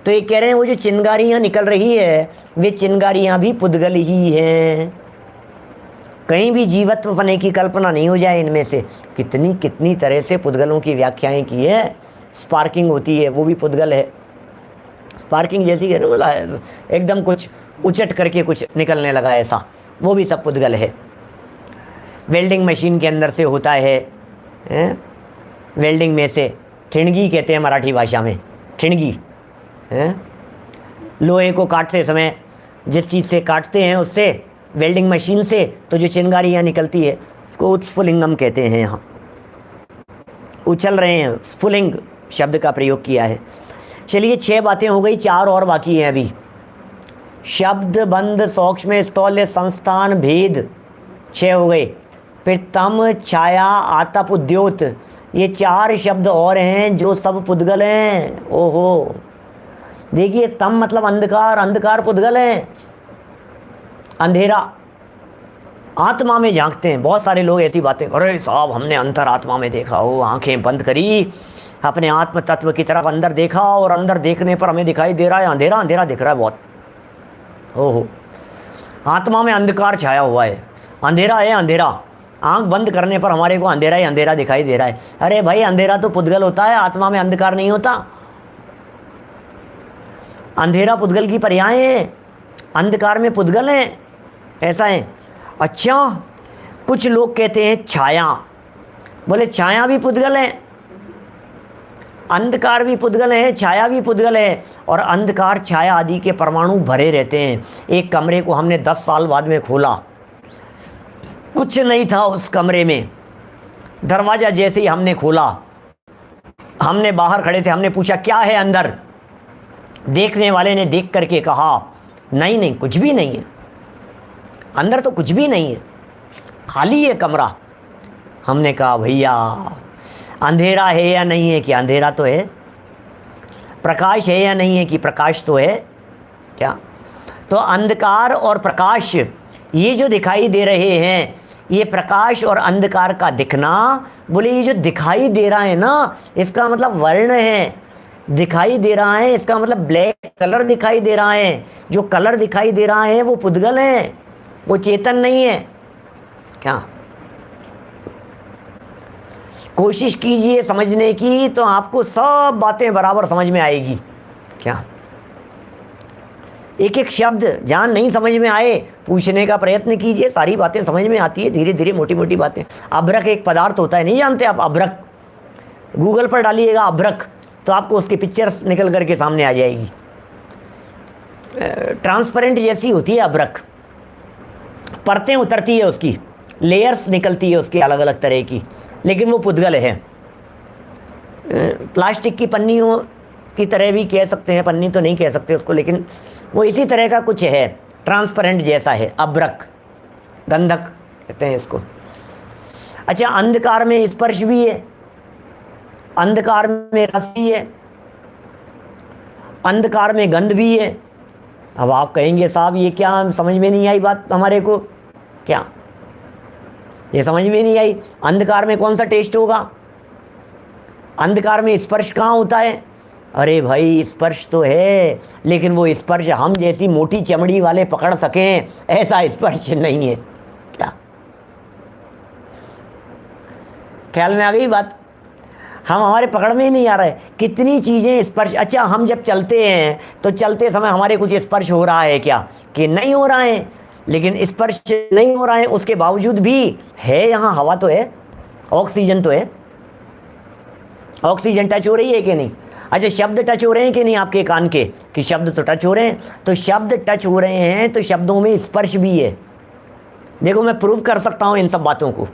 तो ये कह रहे हैं वो जो चिंगारियाँ निकल रही है वे चिंगारियाँ भी पुद्गल ही हैं, कहीं भी जीवत्व बने की कल्पना नहीं हो जाए इनमें से। कितनी कितनी तरह से पुद्गलों की व्याख्याएं की है। स्पार्किंग होती है, वो भी पुद्गल है। स्पार्किंग जैसी है बोला है, एकदम कुछ उचट करके कुछ निकलने लगा ऐसा, वो भी सब पुद्गल है। वेल्डिंग मशीन के अंदर से होता है, वेल्डिंग में से, ठिणगी कहते हैं मराठी भाषा में, ठिणगी। लोहे को काटते समय जिस चीज़ से काटते हैं उससे, वेल्डिंग मशीन से, तो जो चिंगारियाँ निकलती है उसको उत्स्फुलिंगम कहते हैं। यहाँ उछल रहे हैं, स्फुलिंग शब्द का प्रयोग किया है। चलिए 6 बातें हो गई, 4 और बाकी हैं अभी। शब्द, बंध, सूक्ष्म, स्थौल्य, संस्थान, भेद, 6 हो गए। फिर तम, छाया, आतप, उद्योत, ये 4 शब्द और हैं जो सब पुद्गल हैं। ओहो, देखिए, तम मतलब अंधकार, अंधकार पुद्गल है। अंधेरा, आत्मा में झांकते हैं बहुत सारे लोग, ऐसी बातें, अरे साहब हमने अंतर आत्मा में देखा हो, आंखें बंद करी, अपने आत्म तत्व की तरफ अंदर देखा और अंदर देखने पर हमें दिखाई दे रहा है अंधेरा, अंधेरा दिख रहा है बहुत। ओहो, आत्मा में अंधकार छाया हुआ है, अंधेरा है अंधेरा, आंख बंद करने पर हमारे को अंधेरा ही अंधेरा दिखाई दे रहा है। अरे भाई, अंधेरा तो पुद्गल होता है, आत्मा में अंधकार नहीं होता। अंधेरा पुद्गल की पर्याय है, अंधकार में पुद्गल है, ऐसा है। अच्छा, कुछ लोग कहते हैं छाया, बोले छाया भी पुद्गल है, अंधकार भी पुद्गल है, छाया भी पुद्गल है। और अंधकार, छाया आदि के परमाणु भरे रहते हैं। एक कमरे को हमने 10 साल बाद में खोला, कुछ नहीं था उस कमरे में। दरवाज़ा जैसे ही हमने खोला, हमने बाहर खड़े थे, हमने पूछा क्या है अंदर? देखने वाले ने देख करके कहा नहीं नहीं, कुछ भी नहीं है, अंदर तो कुछ भी नहीं है, खाली है कमरा। हमने कहा भैया, अंधेरा है या नहीं है? कि अंधेरा तो है। प्रकाश है या नहीं है? कि प्रकाश तो है। क्या? तो अंधकार और प्रकाश, ये जो दिखाई दे रहे हैं, ये प्रकाश और अंधकार का दिखना, बोले ये जो दिखाई दे रहा है ना, इसका मतलब वर्ण है, दिखाई दे रहा है, इसका मतलब ब्लैक कलर दिखाई दे रहा है। जो कलर दिखाई दे रहा है वो पुद्गल है, वो चेतन नहीं है। क्या? कोशिश कीजिए समझने की, तो आपको सब बातें बराबर समझ में आएगी। क्या? एक एक शब्द जहाँ नहीं समझ में आए पूछने का प्रयत्न कीजिए, सारी बातें समझ में आती है धीरे धीरे, मोटी मोटी बातें। अभ्रक एक पदार्थ होता है, नहीं जानते आप? अभ्रक गूगल पर डालिएगा अभ्रक, तो आपको उसकी पिक्चर्स निकल करके सामने आ जाएगी। ट्रांसपेरेंट जैसी होती है अभ्रक, परतें उतरती है उसकी, लेयर्स निकलती है उसकी अलग अलग तरह की, लेकिन वो पुद्गल है। प्लास्टिक की पन्नी हो की तरह भी कह सकते हैं, पन्नी तो नहीं कह सकते उसको, लेकिन वो इसी तरह का कुछ है, ट्रांसपेरेंट जैसा है, अब्रक, गंधक कहते हैं इसको। अच्छा, अंधकार में स्पर्श भी है, अंधकार में रस भी है, अंधकार में गंध भी है। अब आप कहेंगे साहब ये क्या, समझ में नहीं आई बात हमारे को, क्या ये समझ में नहीं आई? अंधकार में कौन सा टेस्ट होगा? अंधकार में स्पर्श कहाँ होता है? अरे भाई स्पर्श तो है, लेकिन वो स्पर्श हम जैसी मोटी चमड़ी वाले पकड़ सकें ऐसा स्पर्श नहीं है। क्या ख्याल में आ गई बात? हम, हमारे पकड़ में ही नहीं आ रहा है कितनी चीज़ें स्पर्श। अच्छा, हम जब चलते हैं तो चलते समय हमारे कुछ स्पर्श हो रहा है क्या, कि नहीं हो रहा है? लेकिन स्पर्श नहीं हो रहा है, उसके बावजूद भी है, यहाँ हवा तो है, ऑक्सीजन तो है, ऑक्सीजन टच हो रही है कि नहीं? अच्छा, शब्द टच हो रहे हैं कि नहीं आपके कान के, कि शब्द तो टच हो रहे हैं, तो शब्द टच हो रहे हैं तो शब्दों में स्पर्श भी है। देखो मैं प्रूव कर सकता हूँ इन सब बातों को,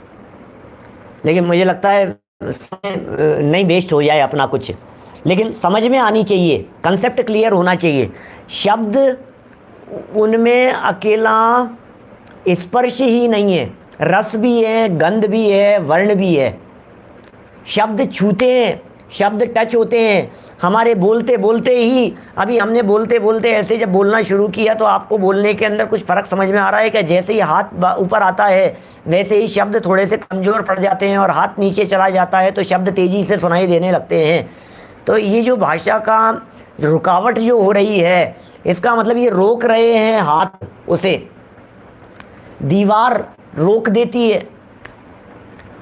लेकिन मुझे लगता है नहीं वेस्ट हो जाए अपना कुछ, लेकिन समझ में आनी चाहिए, कंसेप्ट क्लियर होना चाहिए। शब्द उनमें अकेला स्पर्श ही नहीं है, रस भी है, गंध भी है, वर्ण भी है। शब्द छूते हैं, शब्द टच होते हैं। हमारे बोलते बोलते ही, अभी हमने बोलते बोलते ऐसे जब बोलना शुरू किया तो आपको बोलने के अंदर कुछ फ़र्क समझ में आ रहा है कि जैसे ही हाथ ऊपर आता है वैसे ही शब्द थोड़े से कमज़ोर पड़ जाते हैं, और हाथ नीचे चला जाता है तो शब्द तेज़ी से सुनाई देने लगते हैं। तो ये जो भाषा का रुकावट जो हो रही है, इसका मतलब ये रोक रहे हैं हाथ, उसे दीवार रोक देती है,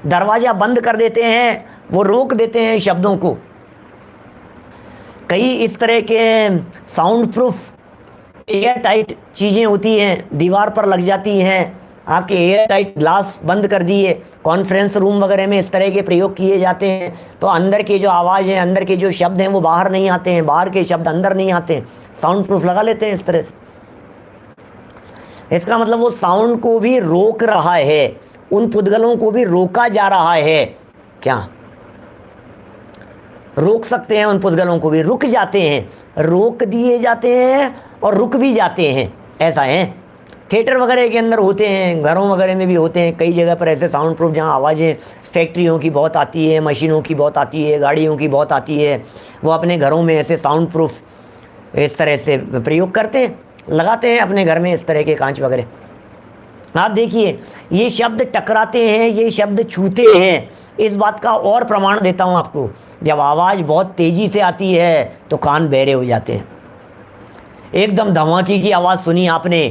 दरवाज़ा बंद कर देते हैं, वो रोक देते हैं शब्दों को। कई इस तरह के साउंड प्रूफ एयर टाइट चीज़ें होती हैं, दीवार पर लग जाती हैं, आपके एयर टाइट ग्लास बंद कर दिए। कॉन्फ्रेंस रूम वगैरह में इस तरह के प्रयोग किए जाते हैं, तो अंदर के जो आवाज़ हैं, अंदर के जो शब्द हैं वो बाहर नहीं आते हैं, बाहर के शब्द अंदर नहीं आते हैं, साउंड प्रूफ लगा लेते हैं इस तरह से। इसका मतलब वो साउंड को भी रोक रहा है, उन पुद्गलों को भी रोका जा रहा है। क्या रोक सकते हैं? उन पुद्गलों को भी रुक जाते हैं, रोक दिए जाते हैं और रुक भी जाते हैं, ऐसा है। थिएटर वगैरह के अंदर होते हैं, घरों वगैरह में भी होते हैं, कई जगह पर ऐसे साउंड प्रूफ जहाँ आवाज़ें फैक्ट्रियों की बहुत आती है, मशीनों की बहुत आती है, गाड़ियों की बहुत आती है, वो अपने घरों में ऐसे साउंड प्रूफ इस तरह से प्रयोग करते हैं, लगाते हैं अपने घर में इस तरह के कांच वगैरह। आप देखिए ये शब्द टकराते हैं, ये शब्द छूते हैं। इस बात का और प्रमाण देता हूँ आपको, जब आवाज़ बहुत तेज़ी से आती है तो कान बहरे हो जाते हैं। एकदम धमाके की आवाज़ सुनी आपने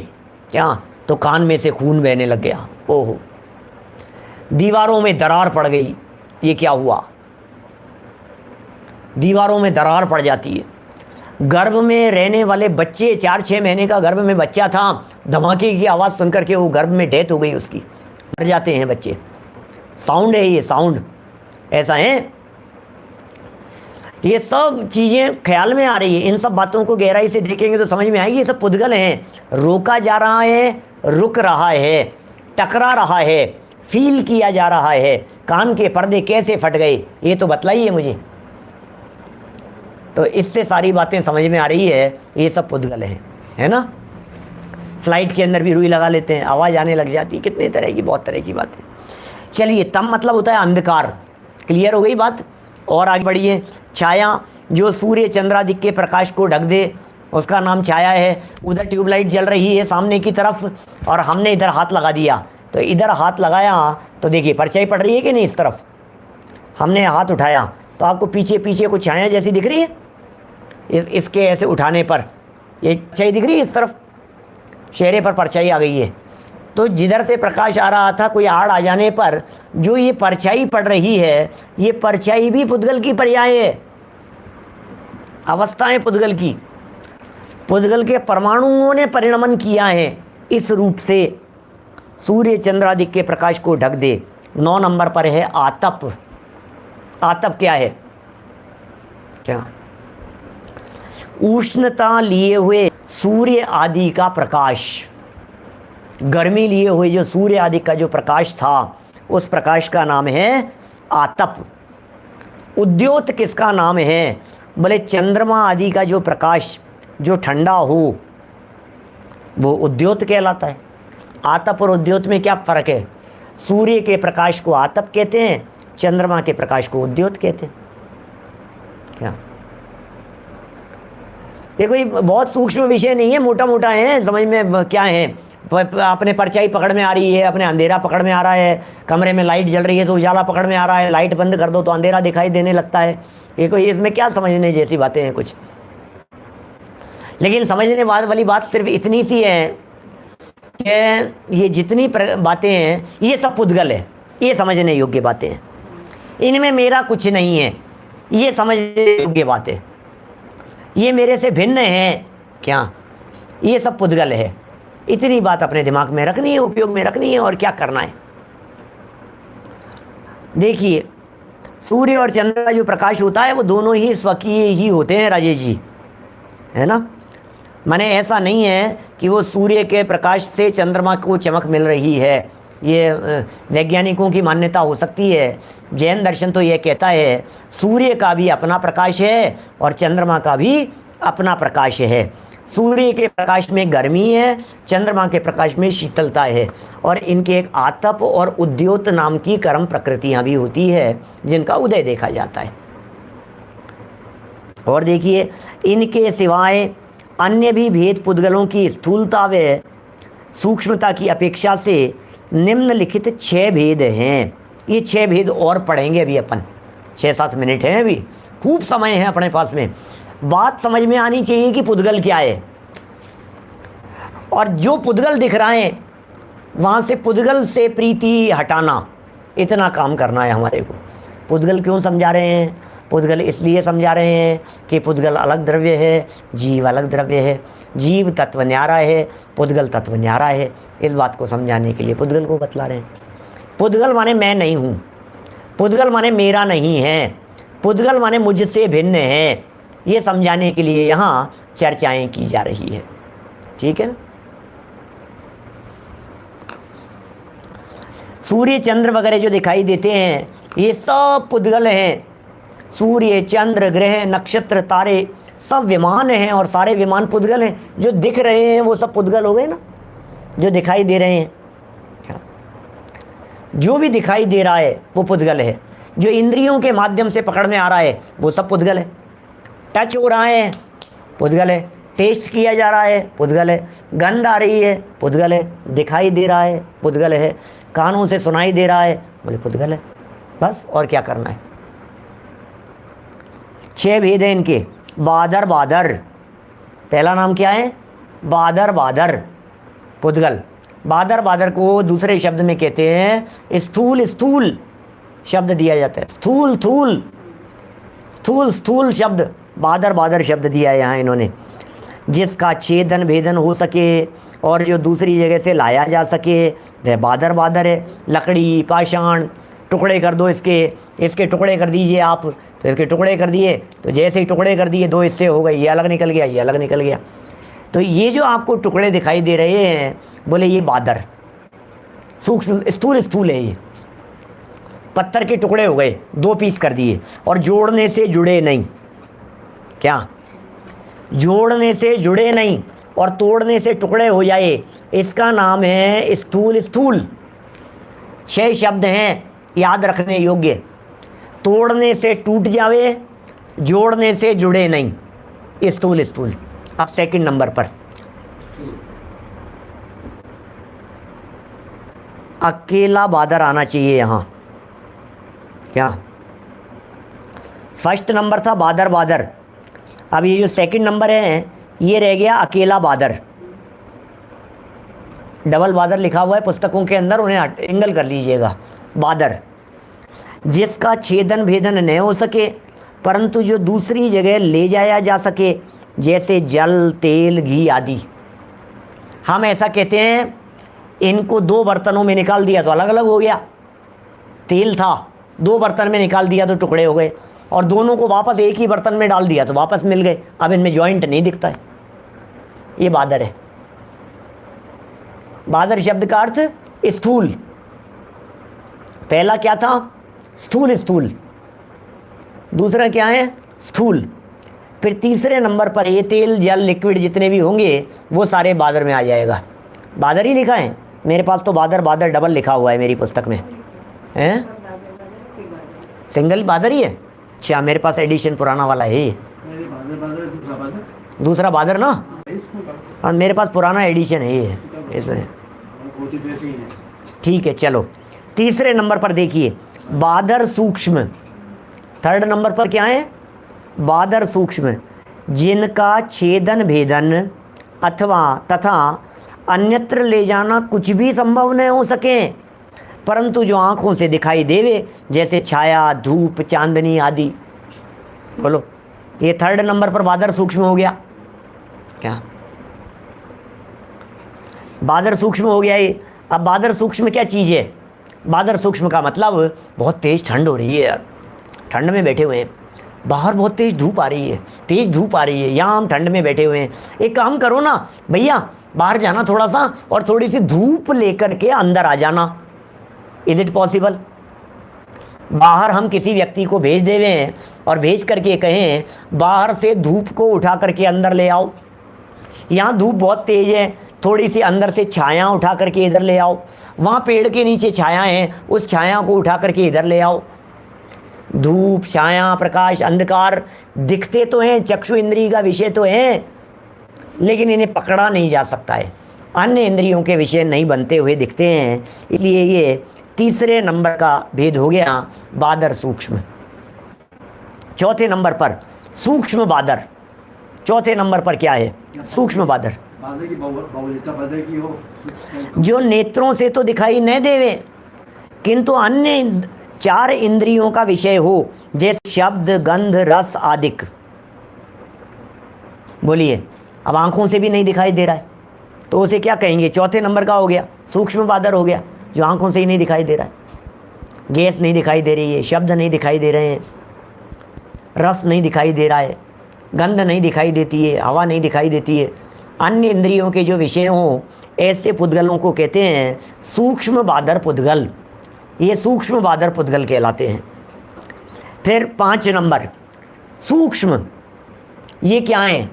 क्या, तो कान में से खून बहने लग गया। ओहो, दीवारों में दरार पड़ गई। ये क्या हुआ? दीवारों में दरार पड़ जाती है। गर्भ में रहने वाले बच्चे, 4-6 महीने का गर्भ में बच्चा था, धमाके की आवाज़ सुनकर के वो गर्भ में डेथ हो गई उसकी, मर जाते हैं बच्चे। साउंड है ये, साउंड ऐसा है। ये सब चीज़ें ख्याल में आ रही है, इन सब बातों को गहराई से देखेंगे तो समझ में आएगी। ये सब पुद्गल हैं, रोका जा रहा है, रुक रहा है, टकरा रहा है, फील किया जा रहा है। कान के पर्दे कैसे फट गए ये तो बतलाइए मुझे। तो इससे सारी बातें समझ में आ रही है, ये सब पुद्गल हैं, है ना। फ्लाइट के अंदर भी रुई लगा लेते हैं, आवाज़ आने लग जाती है, कितने तरह की, बहुत तरह की बातें। चलिए, तम मतलब होता है अंधकार। क्लियर हो गई बात? और आगे बढ़िए। छाया, जो सूर्य चंद्रादिक के प्रकाश को ढक दे, उसका नाम छाया है। उधर ट्यूबलाइट जल रही है सामने की तरफ, और हमने इधर हाथ लगा दिया, तो इधर हाथ लगाया तो देखिए परछाई पड़ रही है कि नहीं। इस तरफ हमने हाथ उठाया तो आपको पीछे पीछे कुछ छाया जैसी दिख रही है, इसके ऐसे उठाने पर ये परछाई दिख रही है। इस तरफ चेहरे पर परछाई आ गई है, तो जिधर से प्रकाश आ रहा था, कोई आड़ आ जाने पर जो ये परछाई पड़ रही है, ये परछाई भी पुद्गल की पर्याय है, अवस्थाएं पुद्गल की। पुद्गल के परमाणुओं ने परिणमन किया है इस रूप से। सूर्य चंद्रादिक के प्रकाश को ढक दे। 9 नंबर पर है आतप। आतप क्या है? क्या? उष्णता लिए हुए सूर्य आदि का प्रकाश, गर्मी लिए हुए जो सूर्य आदि का जो प्रकाश था, उस प्रकाश का नाम है आतप। उद्योत किसका नाम है? बोले चंद्रमा आदि का जो प्रकाश जो ठंडा हो वो उद्योत कहलाता है। आतप और उद्योत में क्या फ़र्क है? सूर्य के प्रकाश को आतप कहते हैं, चंद्रमा के प्रकाश को उद्योत कहते हैं। क्या ये कोई बहुत सूक्ष्म विषय नहीं है, मोटा मोटा है, समझ में क्या है। अपने परछाई पकड़ में आ रही है, अपने अंधेरा पकड़ में आ रहा है, कमरे में लाइट जल रही है तो उजाला पकड़ में आ रहा है, लाइट बंद कर दो तो अंधेरा दिखाई देने लगता है। ये कोई इसमें क्या समझने जैसी बातें हैं कुछ। लेकिन समझने वाली बात सिर्फ इतनी सी है कि ये जितनी बातें हैं ये सब पुद्गल है, ये समझने योग्य बातें हैं, इनमें मेरा कुछ नहीं है, ये समझने योग्य बातें, ये मेरे से भिन्न है क्या, ये सब पुद्गल है। इतनी बात अपने दिमाग में रखनी है, उपयोग में रखनी है, और क्या करना है। देखिए सूर्य और चंद्र का जो प्रकाश होता है वो दोनों ही स्वकीय ही होते हैं राजेश जी, है ना। माने ऐसा नहीं है कि वो सूर्य के प्रकाश से चंद्रमा को चमक मिल रही है, ये वैज्ञानिकों की मान्यता हो सकती है। जैन दर्शन तो ये कहता है सूर्य का भी अपना प्रकाश है और चंद्रमा का भी अपना प्रकाश है। सूर्य के प्रकाश में गर्मी है, चंद्रमा के प्रकाश में शीतलता है, और इनके एक आतप और उद्योत नाम की कर्म प्रकृतियां भी होती है जिनका उदय देखा जाता है। और देखिए इनके सिवाय अन्य भी भेद पुद्गलों की स्थूलता व सूक्ष्मता की अपेक्षा से निम्नलिखित 6 भेद हैं। ये 6 भेद और पढ़ेंगे अभी अपन, 6-7 मिनट हैं, अभी खूब समय है अपने पास में। बात समझ में आनी चाहिए कि पुद्गल क्या है, और जो पुद्गल दिख रहा है वहाँ से पुद्गल से प्रीति हटाना, इतना काम करना है हमारे को। पुद्गल क्यों समझा रहे हैं? पुद्गल इसलिए समझा रहे हैं कि पुद्गल अलग द्रव्य है, जीव अलग द्रव्य है, जीव तत्व न्यारा है, पुद्गल तत्व न्यारा है। इस बात को समझाने के लिए पुद्गल को बतला रहे हैं। पुद्गल माने मैं नहीं हूँ, पुद्गल माने मेरा नहीं है, पुद्गल माने मुझसे भिन्न है, ये समझाने के लिए यहाँ चर्चाएं की जा रही है। ठीक है ना। सूर्य चंद्र वगैरह जो दिखाई देते हैं ये सब पुद्गल हैं। सूर्य चंद्र ग्रह नक्षत्र तारे सब विमान हैं, और सारे विमान पुद्गल हैं। जो दिख रहे हैं वो सब पुद्गल हो गए ना, जो दिखाई दे रहे हैं। जो भी दिखाई दे रहा है वो पुद्गल है। जो इंद्रियों के माध्यम से पकड़ में आ रहा है वो सब पुद्गल है। टच हो रहा है पुद्गल है, टेस्ट किया जा रहा है पुद्गल है, गंध आ रही है पुद्गल है, दिखाई दे रहा है पुद्गल है, कानों से सुनाई दे रहा है बोले पुद्गल है। बस और क्या करना है। 6 भेद हैं इनके। बादर बादर, पहला नाम क्या है? बादर बादर पुद्गल। बादर बादर को दूसरे शब्द में कहते हैं स्थूल, स्थूल शब्द दिया जाता है। स्थूल थूल, स्थूल स्थूल शब्द, बादर बादर शब्द दिया है यहाँ इन्होंने। जिसका छेदन भेदन हो सके और जो दूसरी जगह से लाया जा सके वह बादर बादर है। लकड़ी पाषाण टुकड़े कर दो, इसके टुकड़े कर दीजिए आप, तो इसके टुकड़े कर दिए तो जैसे ही टुकड़े कर दिए 2 हिस्से हो गए, ये अलग निकल गया, ये अलग निकल गया। तो ये जो आपको टुकड़े दिखाई दे रहे हैं बोले ये बादर, सूक्ष्म स्थूल स्थूल है। ये पत्थर के टुकड़े हो गए, 2 पीस कर दिए और जोड़ने से जुड़े नहीं। क्या? जोड़ने से जुड़े नहीं और तोड़ने से टुकड़े हो जाए, इसका नाम है स्थूल स्थूल। 6 शब्द हैं याद रखने योग्य। तोड़ने से टूट जावे, जोड़ने से जुड़े नहीं, स्थूल स्थूल। अब सेकंड नंबर पर अकेला बादर आना चाहिए यहाँ। क्या? फर्स्ट नंबर था बादर बादर, अब ये जो सेकंड नंबर है ये रह गया अकेला बादर। डबल बादर लिखा हुआ है पुस्तकों के अंदर, उन्हें एंगल कर लीजिएगा। बादर जिसका छेदन भेदन न हो सके परंतु जो दूसरी जगह ले जाया जा सके, जैसे जल तेल घी आदि। हम ऐसा कहते हैं इनको 2 बर्तनों में निकाल दिया तो अलग अलग हो गया। तेल था 2 बर्तन में निकाल दिया तो टुकड़े हो गए, और दोनों को वापस एक ही बर्तन में डाल दिया तो वापस मिल गए। अब इनमें जॉइंट नहीं दिखता है। ये बादर है। बादर शब्द का अर्थ स्थूल। पहला क्या था? स्थूल स्थूल। दूसरा क्या है? स्थूल। फिर तीसरे नंबर पर ये तेल जल लिक्विड जितने भी होंगे वो सारे बादर में आ जाएगा। बादर ही लिखा है मेरे पास तो, बादर बादर डबल लिखा हुआ है मेरी पुस्तक में, हैं सिंगल बादर ही है। अच्छा मेरे पास एडिशन पुराना वाला है ये,
मेरे बादल बादल दूसरा बादल
दूसरा बादर ना,
इसको
हाँ मेरे पास पुराना एडिशन है ये इसमें।
बहुत ही वैसे ही है।
ठीक है चलो, तीसरे नंबर पर देखिए बादर सूक्ष्म। थर्ड नंबर पर क्या है? बादर सूक्ष्म, जिनका छेदन भेदन अथवा तथा अन्यत्र ले जाना कुछ भी संभव न हो सके, परंतु जो आँखों से दिखाई देवे, जैसे छाया, धूप, चांदनी आदि। बोलो, ये थर्ड नंबर पर बादर सूक्ष्म हो गया। क्या बादर सूक्ष्म हो गया ये? अब बादर सूक्ष्म क्या चीज़ है? बादर सूक्ष्म का मतलब बहुत तेज़ ठंड हो रही है यार, ठंड में बैठे हुए हैं, बाहर बहुत तेज़ धूप आ रही है, तेज़ धूप आ रही है, यहाँ हम ठंड में बैठे हुए हैं। एक काम करो ना भैया, बाहर जाना थोड़ा सा और थोड़ी सी धूप लेकर के अंदर आ जाना। Is it possible? बाहर हम किसी व्यक्ति को भेज देवे हैं और भेज करके कहें बाहर से धूप को उठा करके अंदर ले आओ, यहाँ धूप बहुत तेज़ है, थोड़ी सी अंदर से छाया उठा करके इधर ले आओ, वहाँ पेड़ के नीचे छाया है, उस छाया को उठा करके इधर ले आओ। धूप, छाया, प्रकाश, अंधकार दिखते तो हैं, चक्षु इंद्रिय का विषय तो है, लेकिन इन्हें पकड़ा नहीं जा सकता है, अन्य इंद्रियों के विषय नहीं बनते हुए दिखते हैं। इसलिए ये तीसरे नंबर का भेद हो गया, बादर सूक्ष्म। चौथे नंबर पर सूक्ष्म बादर। चौथे नंबर पर क्या है? सूक्ष्म बादर,
बादल की बहुलता बादल की हो,
जो नेत्रों से तो दिखाई न देवे किंतु अन्य चार इंद्रियों का विषय हो, जैसे शब्द, गंध, रस आदिक। बोलिए, अब आंखों से भी नहीं दिखाई दे रहा है तो उसे क्या कहेंगे? चौथे नंबर का हो गया, सूक्ष्म बादर हो गया, जो आंखों से ही नहीं दिखाई दे रहा है। गैस नहीं दिखाई दे रही है, शब्द नहीं दिखाई दे रहे हैं, रस नहीं दिखाई दे रहा है, गंध नहीं दिखाई देती है, हवा नहीं दिखाई देती है, अन्य इंद्रियों के जो विषय हों ऐसे पुद्गलों को कहते हैं सूक्ष्म बादर पुद्गल। ये सूक्ष्म बादर पुद्गल कहलाते हैं। फिर 5 नंबर सूक्ष्म, ये क्या है?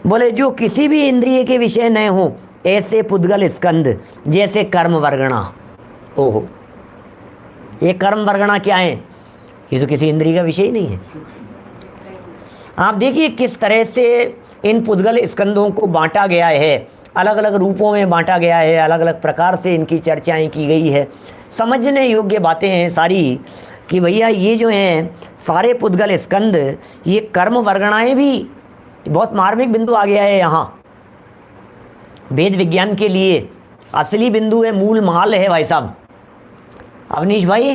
बोले जो किसी भी इंद्रिय के विषय न हो ऐसे पुद्गल स्कंद, जैसे कर्म वर्गणा। ओहो, ये कर्म वर्गणा क्या है? ये तो किसी इंद्रिय का विषय ही नहीं है। आप देखिए किस तरह से इन पुद्गल स्कंदों को बांटा गया है, अलग अलग रूपों में बांटा गया है, अलग अलग प्रकार से इनकी चर्चाएं की गई है। समझने योग्य बातें हैं सारी कि भैया ये जो हैं सारे पुद्गल स्कंद, ये कर्म वर्गणाएं भी, बहुत मार्मिक बिंदु आ गया है यहाँ वेद विज्ञान के लिए। असली बिंदु है, मूल माल है भाई साहब। अवनीश भाई,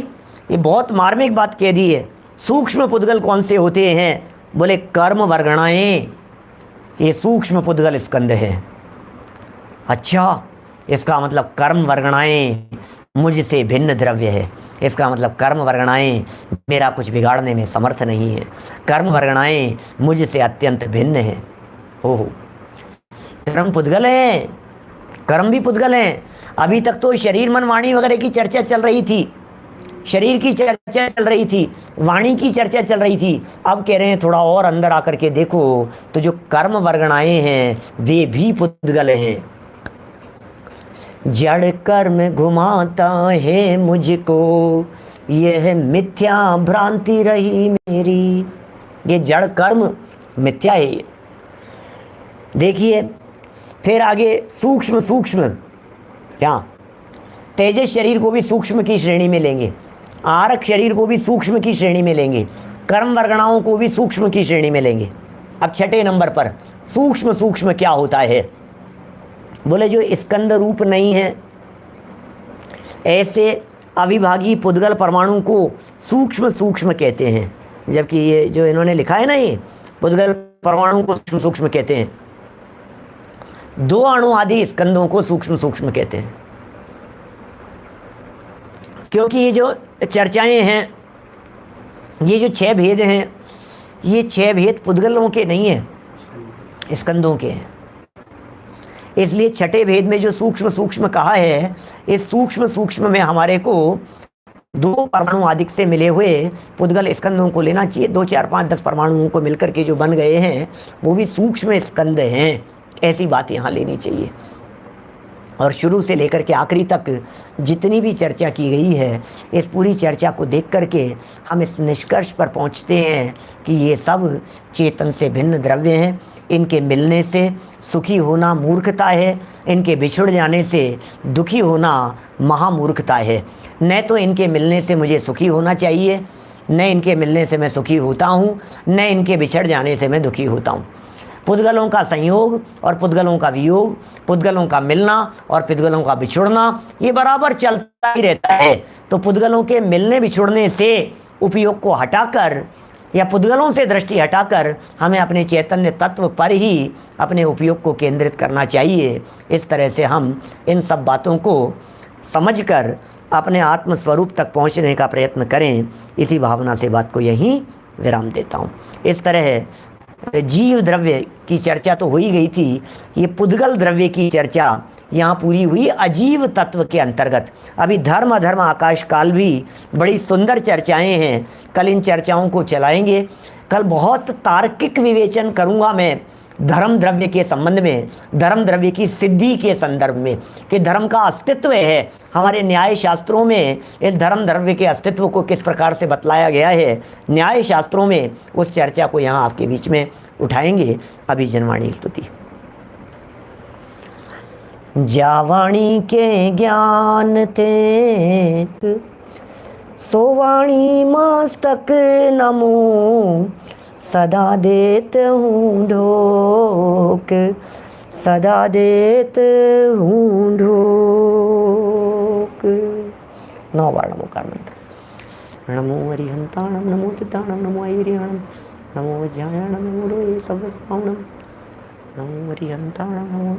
ये बहुत मार्मिक बात कह दी है। सूक्ष्म पुद्गल कौन से होते हैं? बोले कर्म वर्गणाएं, ये सूक्ष्म पुद्गल स्कंद है। अच्छा, इसका मतलब कर्म वर्गणाएं मुझसे भिन्न द्रव्य है, इसका मतलब कर्म वर्गणाएं मेरा कुछ बिगाड़ने में समर्थ नहीं है, कर्म वर्गणाएं मुझसे अत्यंत भिन्न है। ओहो, कर्म पुद्गल है, कर्म भी पुद्गल हैं। अभी तक तो शरीर मन वाणी वगैरह की चर्चा चल रही थी, शरीर की चर्चा चल रही थी, वाणी की चर्चा चल रही थी। अब कह रहे हैं थोड़ा और अंदर आकर के देखो तो जो कर्म वर्गणाएं हैं वे भी पुद्गल हैं। जड़ कर्म घुमाता है मुझको, यह मिथ्या भ्रांति रही मेरी। ये जड़ कर्म मिथ्या है ये। देखिए फिर आगे सूक्ष्म सूक्ष्म, क्या तेजस शरीर को भी सूक्ष्म की श्रेणी में लेंगे, आरक शरीर को भी सूक्ष्म की श्रेणी में लेंगे, कर्म वर्गणाओं को भी सूक्ष्म की श्रेणी में लेंगे। अब छठे नंबर पर सूक्ष्म सूक्ष्म क्या होता है? बोले जो स्कंद रूप नहीं है ऐसे अविभागी पुद्गल परमाणु को सूक्ष्म सूक्ष्म कहते हैं, जबकि ये जो इन्होंने लिखा है ना, ये पुद्गल परमाणु को सूक्ष्म सूक्ष्म कहते हैं, 2 अणु आदि स्कंदों को सूक्ष्म सूक्ष्म कहते हैं। क्योंकि ये जो चर्चाएं हैं, ये जो 6 भेद हैं, ये 6 भेद पुद्गलों के नहीं हैं, स्कंदों के हैं। इसलिए छठे भेद में जो सूक्ष्म सूक्ष्म कहा है, इस सूक्ष्म सूक्ष्म में हमारे को 2 परमाणु अधिक से मिले हुए पुद्गल स्कंदों को लेना चाहिए। 2, 4, 5, 10 परमाणुओं को मिलकर के जो बन गए हैं वो भी सूक्ष्म स्कंद हैं, ऐसी बात यहाँ लेनी चाहिए। और शुरू से लेकर के आखिरी तक जितनी भी चर्चा की गई है, इस पूरी चर्चा को देख करके हम इस निष्कर्ष पर पहुँचते हैं कि ये सब चेतन से भिन्न द्रव्य हैं। इनके मिलने से सुखी होना मूर्खता है, इनके बिछुड़ जाने से दुखी होना महामूर्खता है। न तो इनके मिलने से मुझे सुखी होना चाहिए, न इनके मिलने से मैं सुखी होता हूँ, न इनके बिछड़ जाने से मैं दुखी होता हूँ। पुद्गलों का संयोग और पुद्गलों का वियोग, पुद्गलों का मिलना और पुद्गलों का बिछुड़ना, ये बराबर चलता ही रहता है। तो पुद्गलों के मिलने बिछुड़ने से उपयोग को हटाकर या पुद्गलों से दृष्टि हटाकर हमें अपने चैतन्य तत्व पर ही अपने उपयोग को केंद्रित करना चाहिए। इस तरह से हम इन सब बातों को समझकर अपने आत्म स्वरूप तक पहुंचने का प्रयत्न करें। इसी भावना से बात को यहीं विराम देता हूं। इस तरह जीव द्रव्य की चर्चा तो हो ही गई थी, ये पुद्गल द्रव्य की चर्चा यहाँ पूरी हुई अजीव तत्व के अंतर्गत। अभी धर्म अधर्म आकाश काल भी बड़ी सुंदर चर्चाएं हैं, कल इन चर्चाओं को चलाएंगे। कल बहुत तार्किक विवेचन करूँगा मैं धर्म द्रव्य के संबंध में, धर्म द्रव्य की सिद्धि के संदर्भ में, कि धर्म का अस्तित्व है। हमारे न्याय शास्त्रों में इस धर्म द्रव्य के अस्तित्व को किस प्रकार से बतलाया गया है, न्याय शास्त्रों में, उस चर्चा को यहाँ आपके बीच में उठाएंगे। अभी जनवाणी स्तुति। जावाणी के ज्ञान ते सोवाणी मस्तक नमो, सदा देत हूँ ढोक, सदा देत हूँ ढोक। 9 बार नमोकार मंत्र। नमो हरिहंताणम, नमो सिद्धाणम, नमो ऐरियाणम, नमो ज्ञायाणम, नमो रोए सब सावणम, नमो हरिहंताणम, नमो